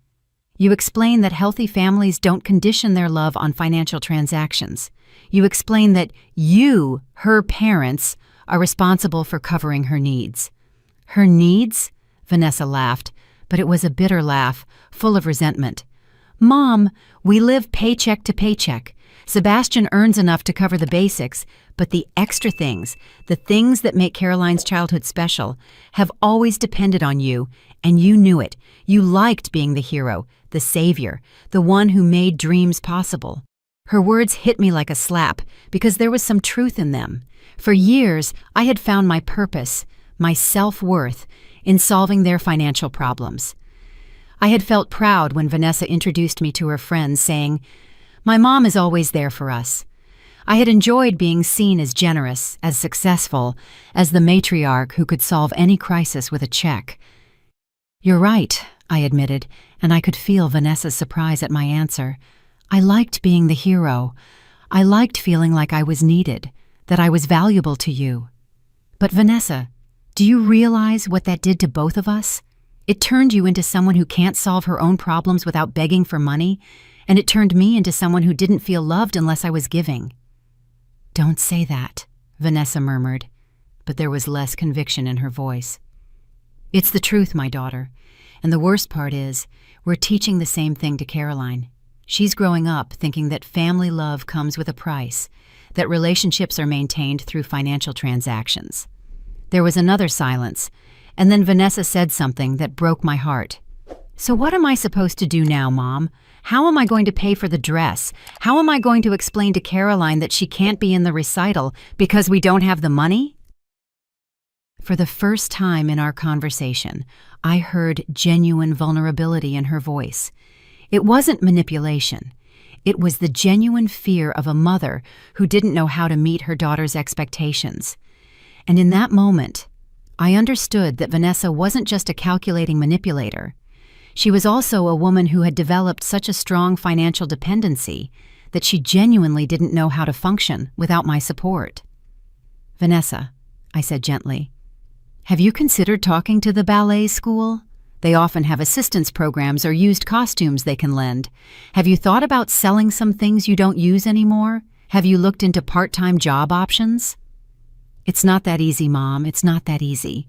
Speaker 1: You explain that healthy families don't condition their love on financial transactions. You explain that you, her parents, are responsible for covering her needs." "Her needs?" Vanessa laughed, but it was a bitter laugh, full of resentment. "Mom, we live paycheck to paycheck. Sebastian earns enough to cover the basics, but the extra things, the things that make Caroline's childhood special, have always depended on you, and you knew it. You liked being the hero, the savior, the one who made dreams possible." Her words hit me like a slap because there was some truth in them. For years, I had found my purpose, my self-worth, in solving their financial problems. I had felt proud when Vanessa introduced me to her friends, saying, "My mom is always there for us." I had enjoyed being seen as generous, as successful, as the matriarch who could solve any crisis with a check. "You're right," I admitted, and I could feel Vanessa's surprise at my answer. "I liked being the hero. I liked feeling like I was needed, that I was valuable to you." "But Vanessa, do you realize what that did to both of us? It turned you into someone who can't solve her own problems without begging for money, and it turned me into someone who didn't feel loved unless I was giving." "Don't say that," Vanessa murmured, but there was less conviction in her voice. "It's the truth, my daughter, and the worst part is, we're teaching the same thing to Caroline. She's growing up thinking that family love comes with a price, that relationships are maintained through financial transactions." There was another silence, and then Vanessa said something that broke my heart. "So what am I supposed to do now, Mom? How am I going to pay for the dress? How am I going to explain to Caroline that she can't be in the recital because we don't have the money?" For the first time in our conversation, I heard genuine vulnerability in her voice. It wasn't manipulation. It was the genuine fear of a mother who didn't know how to meet her daughter's expectations. And in that moment, I understood that Vanessa wasn't just a calculating manipulator. She was also a woman who had developed such a strong financial dependency that she genuinely didn't know how to function without my support. "Vanessa," I said gently, "have you considered talking to the ballet school? They often have assistance programs or used costumes they can lend. Have you thought about selling some things you don't use anymore? Have you looked into part-time job options?" "It's not that easy, Mom. It's not that easy."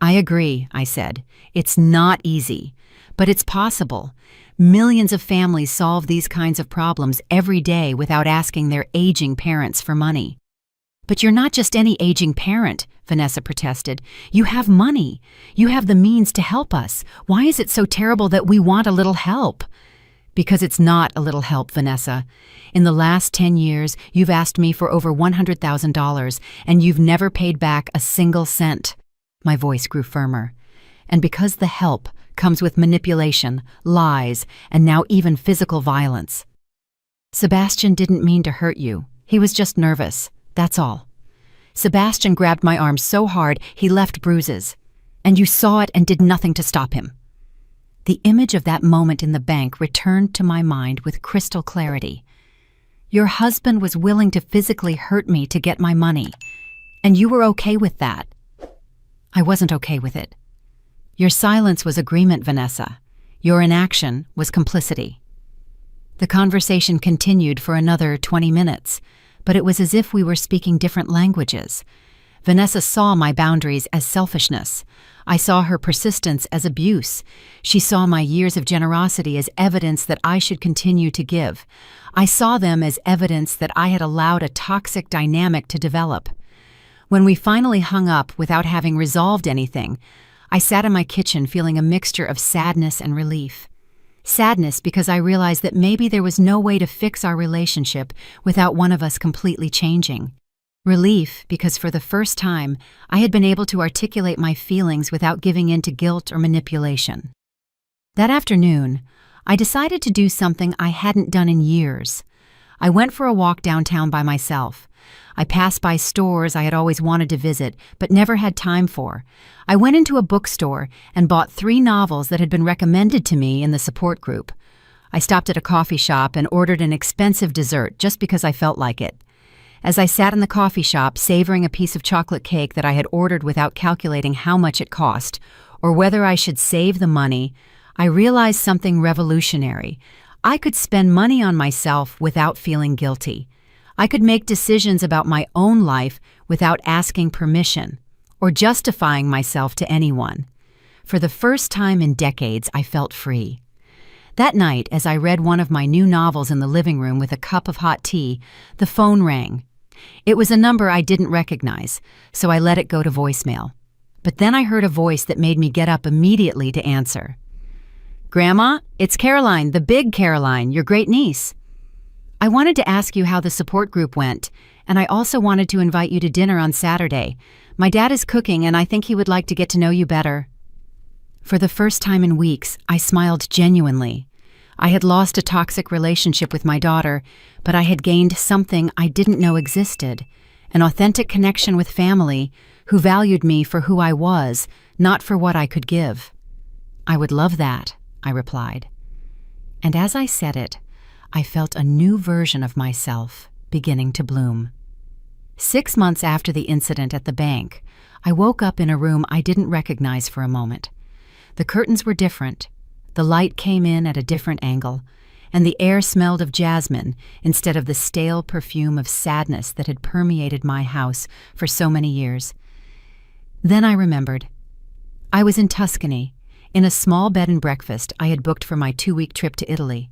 Speaker 1: "I agree," I said. "It's not easy, but it's possible. Millions of families solve these kinds of problems every day without asking their aging parents for money." But you're not just any aging parent, Vanessa protested. You have money. You have the means to help us. Why is it so terrible that we want a little help? Because it's not a little help, Vanessa. In the last 10 years, you've asked me for over $100,000, and you've never paid back a single cent. My voice grew firmer. And because the help comes with manipulation, lies, and now even physical violence. Sebastian didn't mean to hurt you. He was just nervous. That's all. Sebastian grabbed my arm so hard he left bruises. And you saw it and did nothing to stop him. The image of that moment in the bank returned to my mind with crystal clarity. Your husband was willing to physically hurt me to get my money. And you were okay with that. I wasn't okay with it. Your silence was agreement, Vanessa. Your inaction was complicity. The conversation continued for another 20 minutes, but it was as if we were speaking different languages. Vanessa saw my boundaries as selfishness. I saw her persistence as abuse. She saw my years of generosity as evidence that I should continue to give. I saw them as evidence that I had allowed a toxic dynamic to develop. When we finally hung up without having resolved anything, I sat in my kitchen feeling a mixture of sadness and relief. Sadness because I realized that maybe there was no way to fix our relationship without one of us completely changing. Relief because for the first time, I had been able to articulate my feelings without giving in to guilt or manipulation. That afternoon, I decided to do something I hadn't done in years. I went for a walk downtown by myself. I passed by stores I had always wanted to visit, but never had time for. I went into a bookstore and bought 3 novels that had been recommended to me in the support group. I stopped at a coffee shop and ordered an expensive dessert just because I felt like it. As I sat in the coffee shop savoring a piece of chocolate cake that I had ordered without calculating how much it cost, or whether I should save the money, I realized something revolutionary. I could spend money on myself without feeling guilty. I could make decisions about my own life without asking permission or justifying myself to anyone. For the first time in decades, I felt free. That night, as I read one of my new novels in the living room with a cup of hot tea, the phone rang. It was a number I didn't recognize, so I let it go to voicemail. But then I heard a voice that made me get up immediately to answer. "Grandma, it's Caroline, the big Caroline, your great niece. I wanted to ask you how the support group went, and I also wanted to invite you to dinner on Saturday. My dad is cooking, and I think he would like to get to know you better." For the first time in weeks, I smiled genuinely. I had lost a toxic relationship with my daughter, but I had gained something I didn't know existed, an authentic connection with family who valued me for who I was, not for what I could give. "I would love that," I replied. And as I said it, I felt a new version of myself beginning to bloom. 6 months after the incident at the bank, I woke up in a room I didn't recognize for a moment. The curtains were different. The light came in at a different angle, and the air smelled of jasmine instead of the stale perfume of sadness that had permeated my house for so many years. Then I remembered. I was in Tuscany, in a small bed and breakfast I had booked for my 2-week trip to Italy.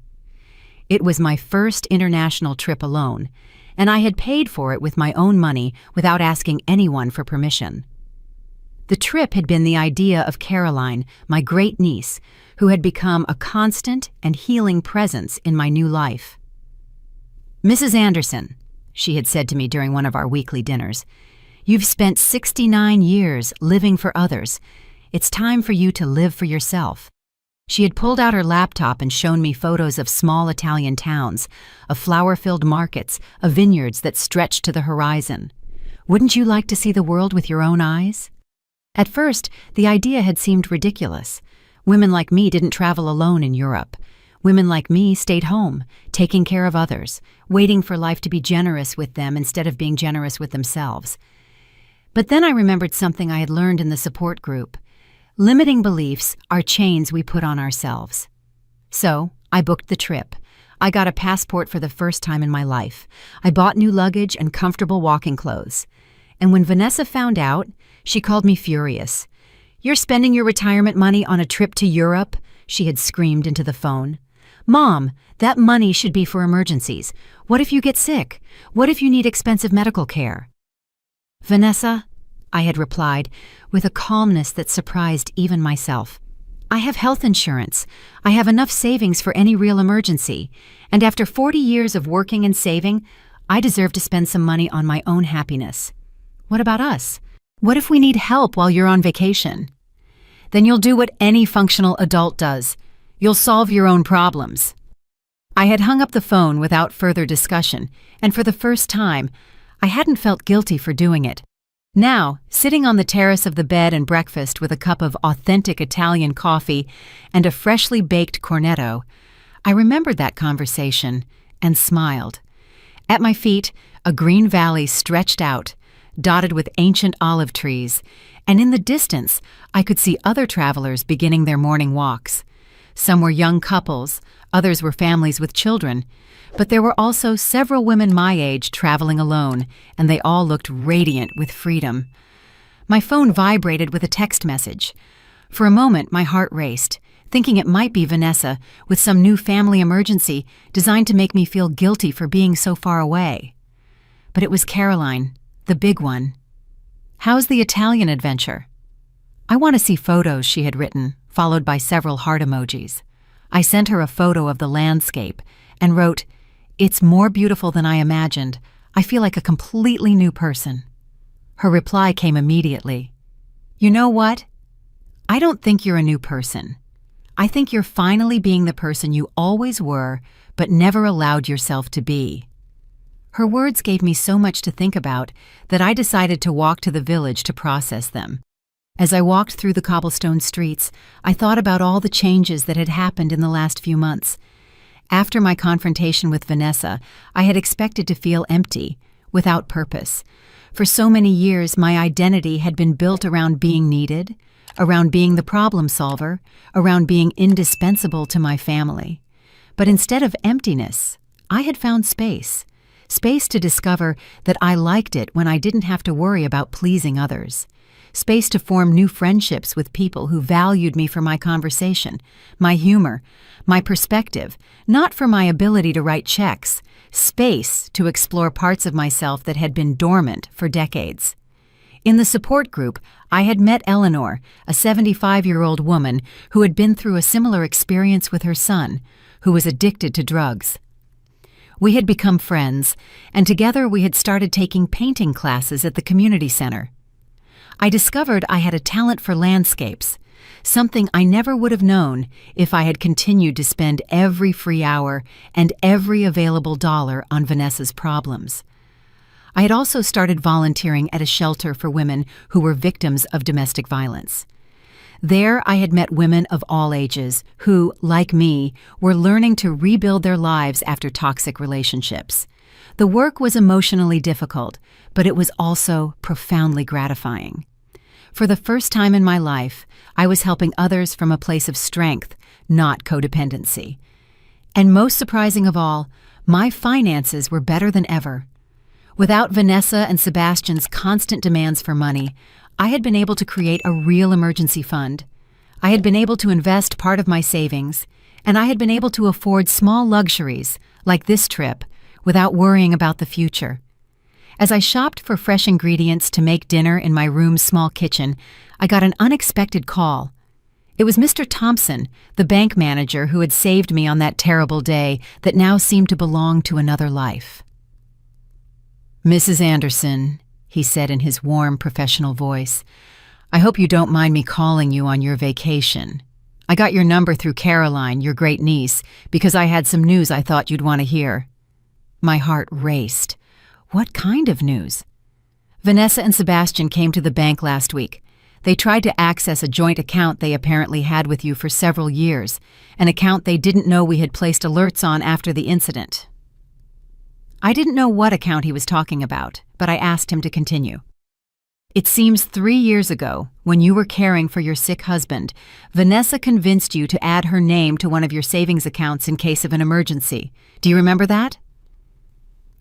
Speaker 1: It was my first international trip alone, and I had paid for it with my own money without asking anyone for permission. The trip had been the idea of Caroline, my great niece, who had become a constant and healing presence in my new life. "Mrs. Anderson," she had said to me during one of our weekly dinners, "you've spent 69 years living for others. It's time for you to live for yourself." She had pulled out her laptop and shown me photos of small Italian towns, of flower-filled markets, of vineyards that stretched to the horizon. "Wouldn't you like to see the world with your own eyes?" At first, the idea had seemed ridiculous. Women like me didn't travel alone in Europe. Women like me stayed home, taking care of others, waiting for life to be generous with them instead of being generous with themselves. But then I remembered something I had learned in the support group. Limiting beliefs are chains we put on ourselves. So, I booked the trip. I got a passport for the first time in my life. I bought new luggage and comfortable walking clothes. And when Vanessa found out, she called me furious. "You're spending your retirement money on a trip to Europe?" she had screamed into the phone. "Mom, that money should be for emergencies. What if you get sick? What if you need expensive medical care?" Vanessa, I had replied, with a calmness that surprised even myself. I have health insurance. I have enough savings for any real emergency. And after 40 years of working and saving, I deserve to spend some money on my own happiness. What about us? What if we need help while you're on vacation? Then you'll do what any functional adult does. You'll solve your own problems. I had hung up the phone without further discussion, and for the first time, I hadn't felt guilty for doing it. Now, sitting on the terrace of the bed and breakfast with a cup of authentic Italian coffee and a freshly baked cornetto, I remembered that conversation and smiled. At my feet, a green valley stretched out, dotted with ancient olive trees, and in the distance, I could see other travelers beginning their morning walks. Some were young couples, others were families with children, but there were also several women my age traveling alone, and they all looked radiant with freedom. My phone vibrated with a text message. For a moment, my heart raced, thinking it might be Vanessa with some new family emergency designed to make me feel guilty for being so far away. But it was Caroline, the big one. "How's the Italian adventure?" "I want to see photos," she had written, followed by several heart emojis. I sent her a photo of the landscape and wrote, "It's more beautiful than I imagined. I feel like a completely new person." Her reply came immediately. "You know what? I don't think you're a new person. I think you're finally being the person you always were, but never allowed yourself to be." Her words gave me so much to think about that I decided to walk to the village to process them. As I walked through the cobblestone streets, I thought about all the changes that had happened in the last few months. After my confrontation with Vanessa, I had expected to feel empty, without purpose. For so many years, my identity had been built around being needed, around being the problem solver, around being indispensable to my family. But instead of emptiness, I had found space. Space to discover that I liked it when I didn't have to worry about pleasing others. Space to form new friendships with people who valued me for my conversation, my humor, my perspective, not for my ability to write checks. Space to explore parts of myself that had been dormant for decades. In the support group, I had met Eleanor, a 75-year-old woman who had been through a similar experience with her son, who was addicted to drugs. We had become friends, and together we had started taking painting classes at the community center. I discovered I had a talent for landscapes, something I never would have known if I had continued to spend every free hour and every available dollar on Vanessa's problems. I had also started volunteering at a shelter for women who were victims of domestic violence. There I had met women of all ages who, like me, were learning to rebuild their lives after toxic relationships. The work was emotionally difficult, but it was also profoundly gratifying. For the first time in my life, I was helping others from a place of strength, not codependency. And most surprising of all, my finances were better than ever. Without Vanessa and Sebastian's constant demands for money, I had been able to create a real emergency fund. I had been able to invest part of my savings, and I had been able to afford small luxuries, like this trip, without worrying about the future. As I shopped for fresh ingredients to make dinner in my room's small kitchen, I got an unexpected call. It was Mr. Thompson, the bank manager who had saved me on that terrible day that now seemed to belong to another life. "Mrs. Anderson," he said in his warm, professional voice, "I hope you don't mind me calling you on your vacation. I got your number through Caroline, your great niece, because I had some news I thought you'd want to hear." My heart raced. What kind of news? "Vanessa and Sebastian came to the bank last week. They tried to access a joint account they apparently had with you for several years, an account they didn't know we had placed alerts on after the incident." I didn't know what account he was talking about, but I asked him to continue. "It seems 3 years ago, when you were caring for your sick husband, Vanessa convinced you to add her name to one of your savings accounts in case of an emergency. Do you remember that?"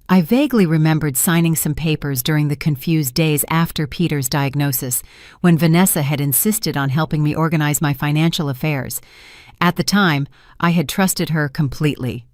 Speaker 1: I vaguely remembered signing some papers during the confused days after Peter's diagnosis, when Vanessa had insisted on helping me organize my financial affairs. At the time, I had trusted her completely.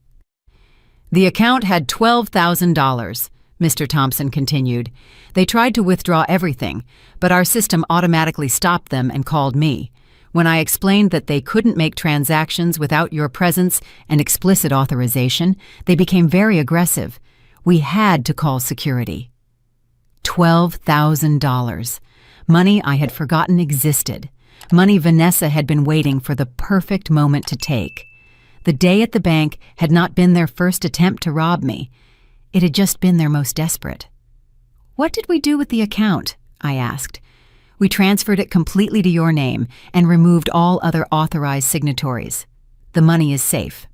Speaker 1: "The account had $12,000. Mr. Thompson continued. They tried to withdraw everything, but our system automatically stopped them and called me. When I explained that they couldn't make transactions without your presence and explicit authorization, they became very aggressive. We had to call security. $12,000. Money I had forgotten existed. Money Vanessa had been waiting for the perfect moment to take. The day at the bank had not been their first attempt to rob me. It had just been their most desperate. "What did we do with the account?" I asked. "We transferred it completely to your name and removed all other authorized signatories. The money is safe."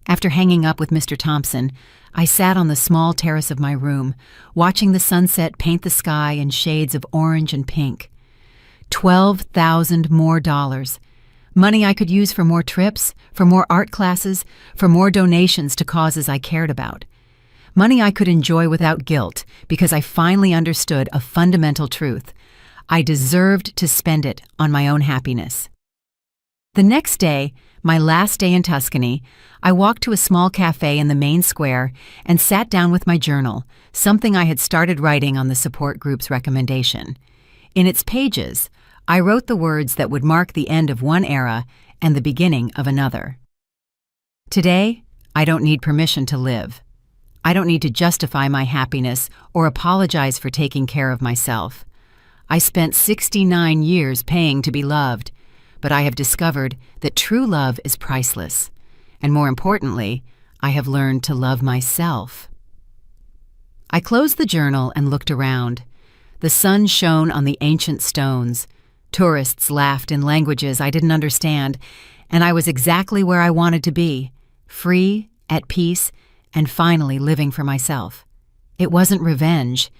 Speaker 1: After hanging up with Mr. Thompson, I sat on the small terrace of my room, watching the sunset paint the sky in shades of orange and pink. 12,000 more dollars. Money I could use for more trips, for more art classes, for more donations to causes I cared about. Money I could enjoy without guilt because I finally understood a fundamental truth. I deserved to spend it on my own happiness. The next day, my last day in Tuscany, I walked to a small cafe in the main square and sat down with my journal, something I had started writing on the support group's recommendation. In its pages, I wrote the words that would mark the end of one era and the beginning of another. Today, I don't need permission to live. I don't need to justify my happiness or apologize for taking care of myself. I spent 69 years paying to be loved, but I have discovered that true love is priceless. And more importantly, I have learned to love myself. I closed the journal and looked around. The sun shone on the ancient stones. Tourists laughed in languages I didn't understand, and I was exactly where I wanted to be, free, at peace, and finally living for myself. It wasn't revenge.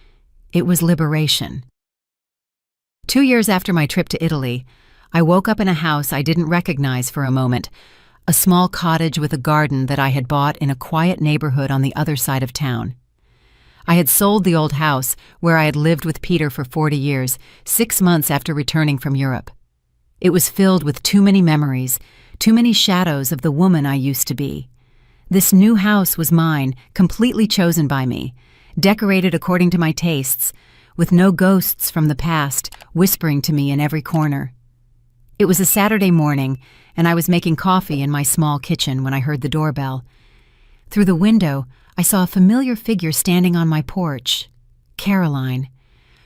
Speaker 1: It was liberation. 2 years after my trip to Italy, I woke up in a house I didn't recognize for a moment, a small cottage with a garden that I had bought in a quiet neighborhood on the other side of town. I had sold the old house where I had lived with Peter for 40 years, 6 months after returning from Europe. It was filled with too many memories, too many shadows of the woman I used to be. This new house was mine, completely chosen by me, decorated according to my tastes, with no ghosts from the past whispering to me in every corner. It was a Saturday morning, and I was making coffee in my small kitchen when I heard the doorbell. Through the window, I saw a familiar figure standing on my porch. Caroline.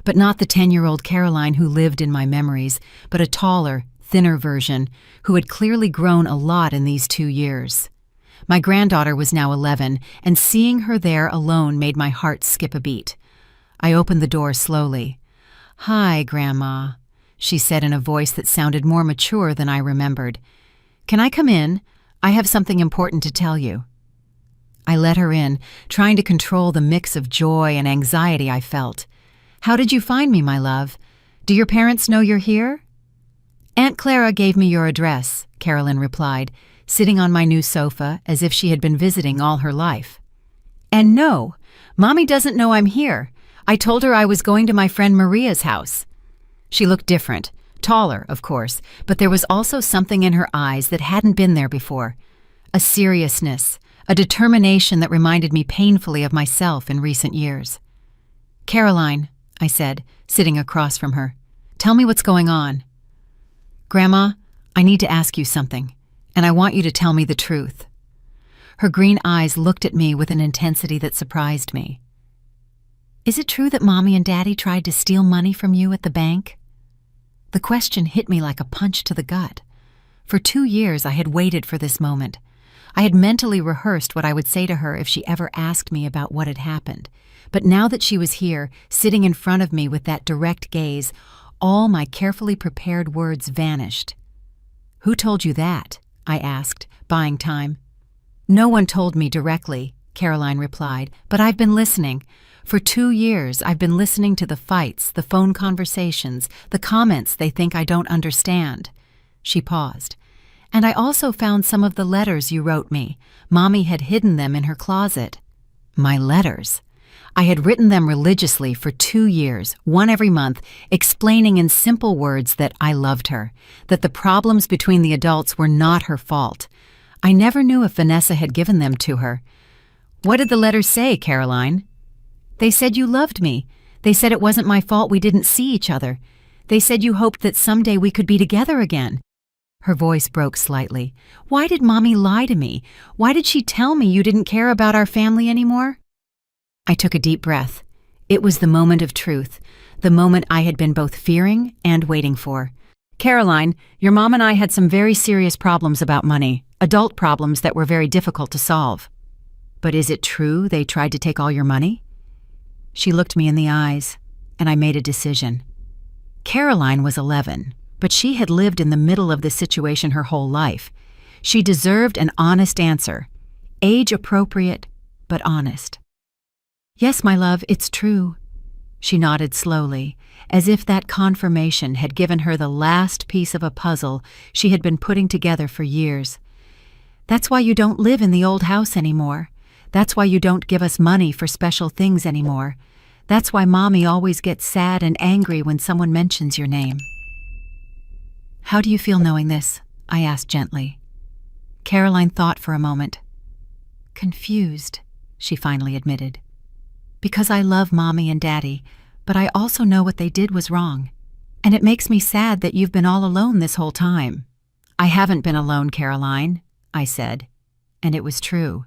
Speaker 1: But not the 10-year-old Caroline who lived in my memories, but a taller, thinner version who had clearly grown a lot in these 2 years. My granddaughter was now 11, and seeing her there alone made my heart skip a beat. I opened the door slowly. "Hi, Grandma," she said in a voice that sounded more mature than I remembered. "Can I come in? I have something important to tell you." I let her in, trying to control the mix of joy and anxiety I felt. "How did you find me, my love? Do your parents know you're here?" "Aunt Clara gave me your address," Carolyn replied, sitting on my new sofa as if she had been visiting all her life. "And no, Mommy doesn't know I'm here. I told her I was going to my friend Maria's house." She looked different, taller, of course, but there was also something in her eyes that hadn't been there before. A seriousness, a determination that reminded me painfully of myself in recent years. "Caroline," I said, sitting across from her, "tell me what's going on." "Grandma, I need to ask you something, and I want you to tell me the truth." Her green eyes looked at me with an intensity that surprised me. "Is it true that Mommy and Daddy tried to steal money from you at the bank?" The question hit me like a punch to the gut. For 2 years I had waited for this moment. I had mentally rehearsed what I would say to her if she ever asked me about what had happened. But now that she was here, sitting in front of me with that direct gaze, all my carefully prepared words vanished. "Who told you that?" I asked, buying time. "No one told me directly," Caroline replied, "but I've been listening. For 2 years, I've been listening to the fights, the phone conversations, the comments they think I don't understand." She paused. "And I also found some of the letters you wrote me. Mommy had hidden them in her closet." My letters. I had written them religiously for 2 years, one every month, explaining in simple words that I loved her, that the problems between the adults were not her fault. I never knew if Vanessa had given them to her. "What did the letters say, Caroline?" They said you loved me. They said it wasn't my fault we didn't see each other. They said you hoped that someday we could be together again." Her voice broke slightly. "Why did Mommy lie to me? Why did she tell me you didn't care about our family anymore?" I took a deep breath. It was the moment of truth, the moment I had been both fearing and waiting for. "Caroline, your mom and I had some very serious problems about money, adult problems that were very difficult to solve." "But is it true they tried to take all your money?" She looked me in the eyes, and I made a decision. Caroline was 11, but she had lived in the middle of this situation her whole life. She deserved an honest answer, age-appropriate, but honest. "Yes, my love, it's true." She nodded slowly, as if that confirmation had given her the last piece of a puzzle she had been putting together for years. "That's why you don't live in the old house anymore. That's why you don't give us money for special things anymore. That's why Mommy always gets sad and angry when someone mentions your name." "How do you feel knowing this?" I asked gently. Caroline thought for a moment. "Confused," she finally admitted. "Because I love Mommy and Daddy, but I also know what they did was wrong. And it makes me sad that you've been all alone this whole time." "I haven't been alone, Caroline," I said, and it was true.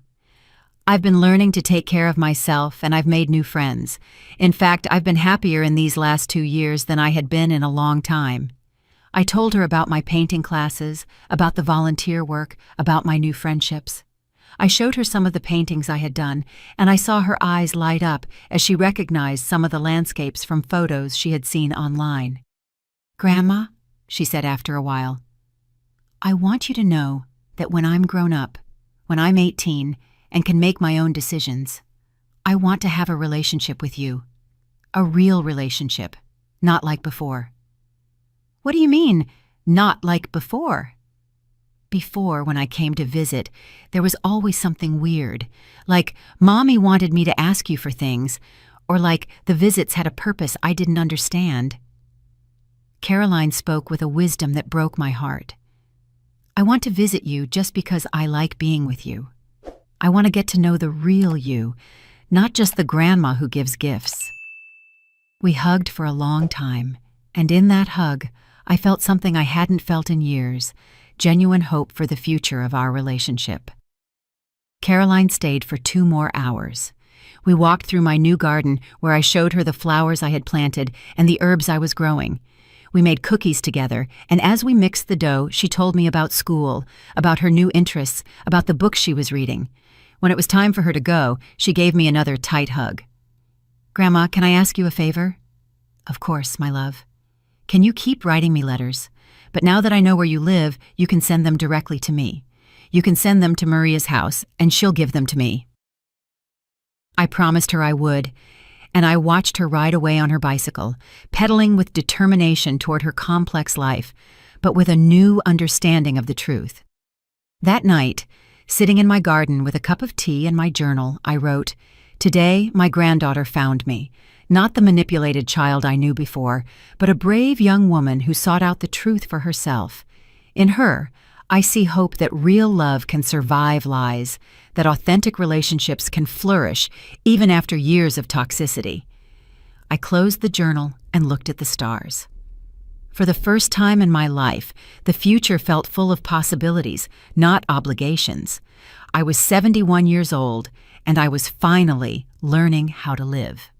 Speaker 1: I've been learning to take care of myself, and I've made new friends. In fact, I've been happier in these last 2 years than I had been in a long time. I told her about my painting classes, about the volunteer work, about my new friendships. I showed her some of the paintings I had done, and I saw her eyes light up as she recognized some of the landscapes from photos she had seen online. "Grandma," she said after a while, "I want you to know that when I'm grown up, when I'm 18, and can make my own decisions, I want to have a relationship with you. A real relationship, not like before." "What do you mean, not like before?" "Before, when I came to visit, there was always something weird, like Mommy wanted me to ask you for things, or like the visits had a purpose I didn't understand." Caroline spoke with a wisdom that broke my heart. "I want to visit you just because I like being with you. I want to get to know the real you, not just the grandma who gives gifts." We hugged for a long time, and in that hug, I felt something I hadn't felt in years, genuine hope for the future of our relationship. Caroline stayed for 2 more hours. We walked through my new garden where I showed her the flowers I had planted and the herbs I was growing. We made cookies together, and as we mixed the dough, she told me about school, about her new interests, about the books she was reading. When it was time for her to go, she gave me another tight hug. "Grandma, can I ask you a favor?" "Of course, my love." "Can you keep writing me letters? But now that I know where you live, you can send them directly to me. You can send them to Maria's house, and she'll give them to me." I promised her I would, and I watched her ride away on her bicycle, pedaling with determination toward her complex life, but with a new understanding of the truth. That night, sitting in my garden with a cup of tea and my journal, I wrote, "Today, my granddaughter found me. Not the manipulated child I knew before, but a brave young woman who sought out the truth for herself. In her, I see hope that real love can survive lies, that authentic relationships can flourish even after years of toxicity." I closed the journal and looked at the stars. For the first time in my life, the future felt full of possibilities, not obligations. I was 71 years old, and I was finally learning how to live.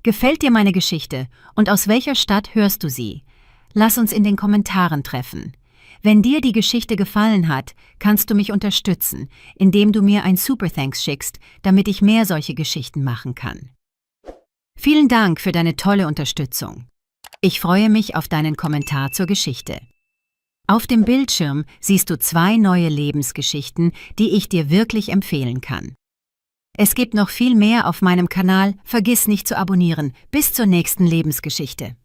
Speaker 1: Gefällt dir meine Geschichte und aus welcher Stadt hörst du sie? Lass uns in den Kommentaren treffen. Wenn dir die Geschichte gefallen hat, kannst du mich unterstützen, indem du mir ein Super-Thanks schickst, damit ich mehr solche Geschichten machen kann. Vielen Dank für deine tolle Unterstützung. Ich freue mich auf deinen Kommentar zur Geschichte. Auf dem Bildschirm siehst du 2 neue Lebensgeschichten, die ich dir wirklich empfehlen kann. Es gibt noch viel mehr auf meinem Kanal, vergiss nicht zu abonnieren. Bis zur nächsten Lebensgeschichte.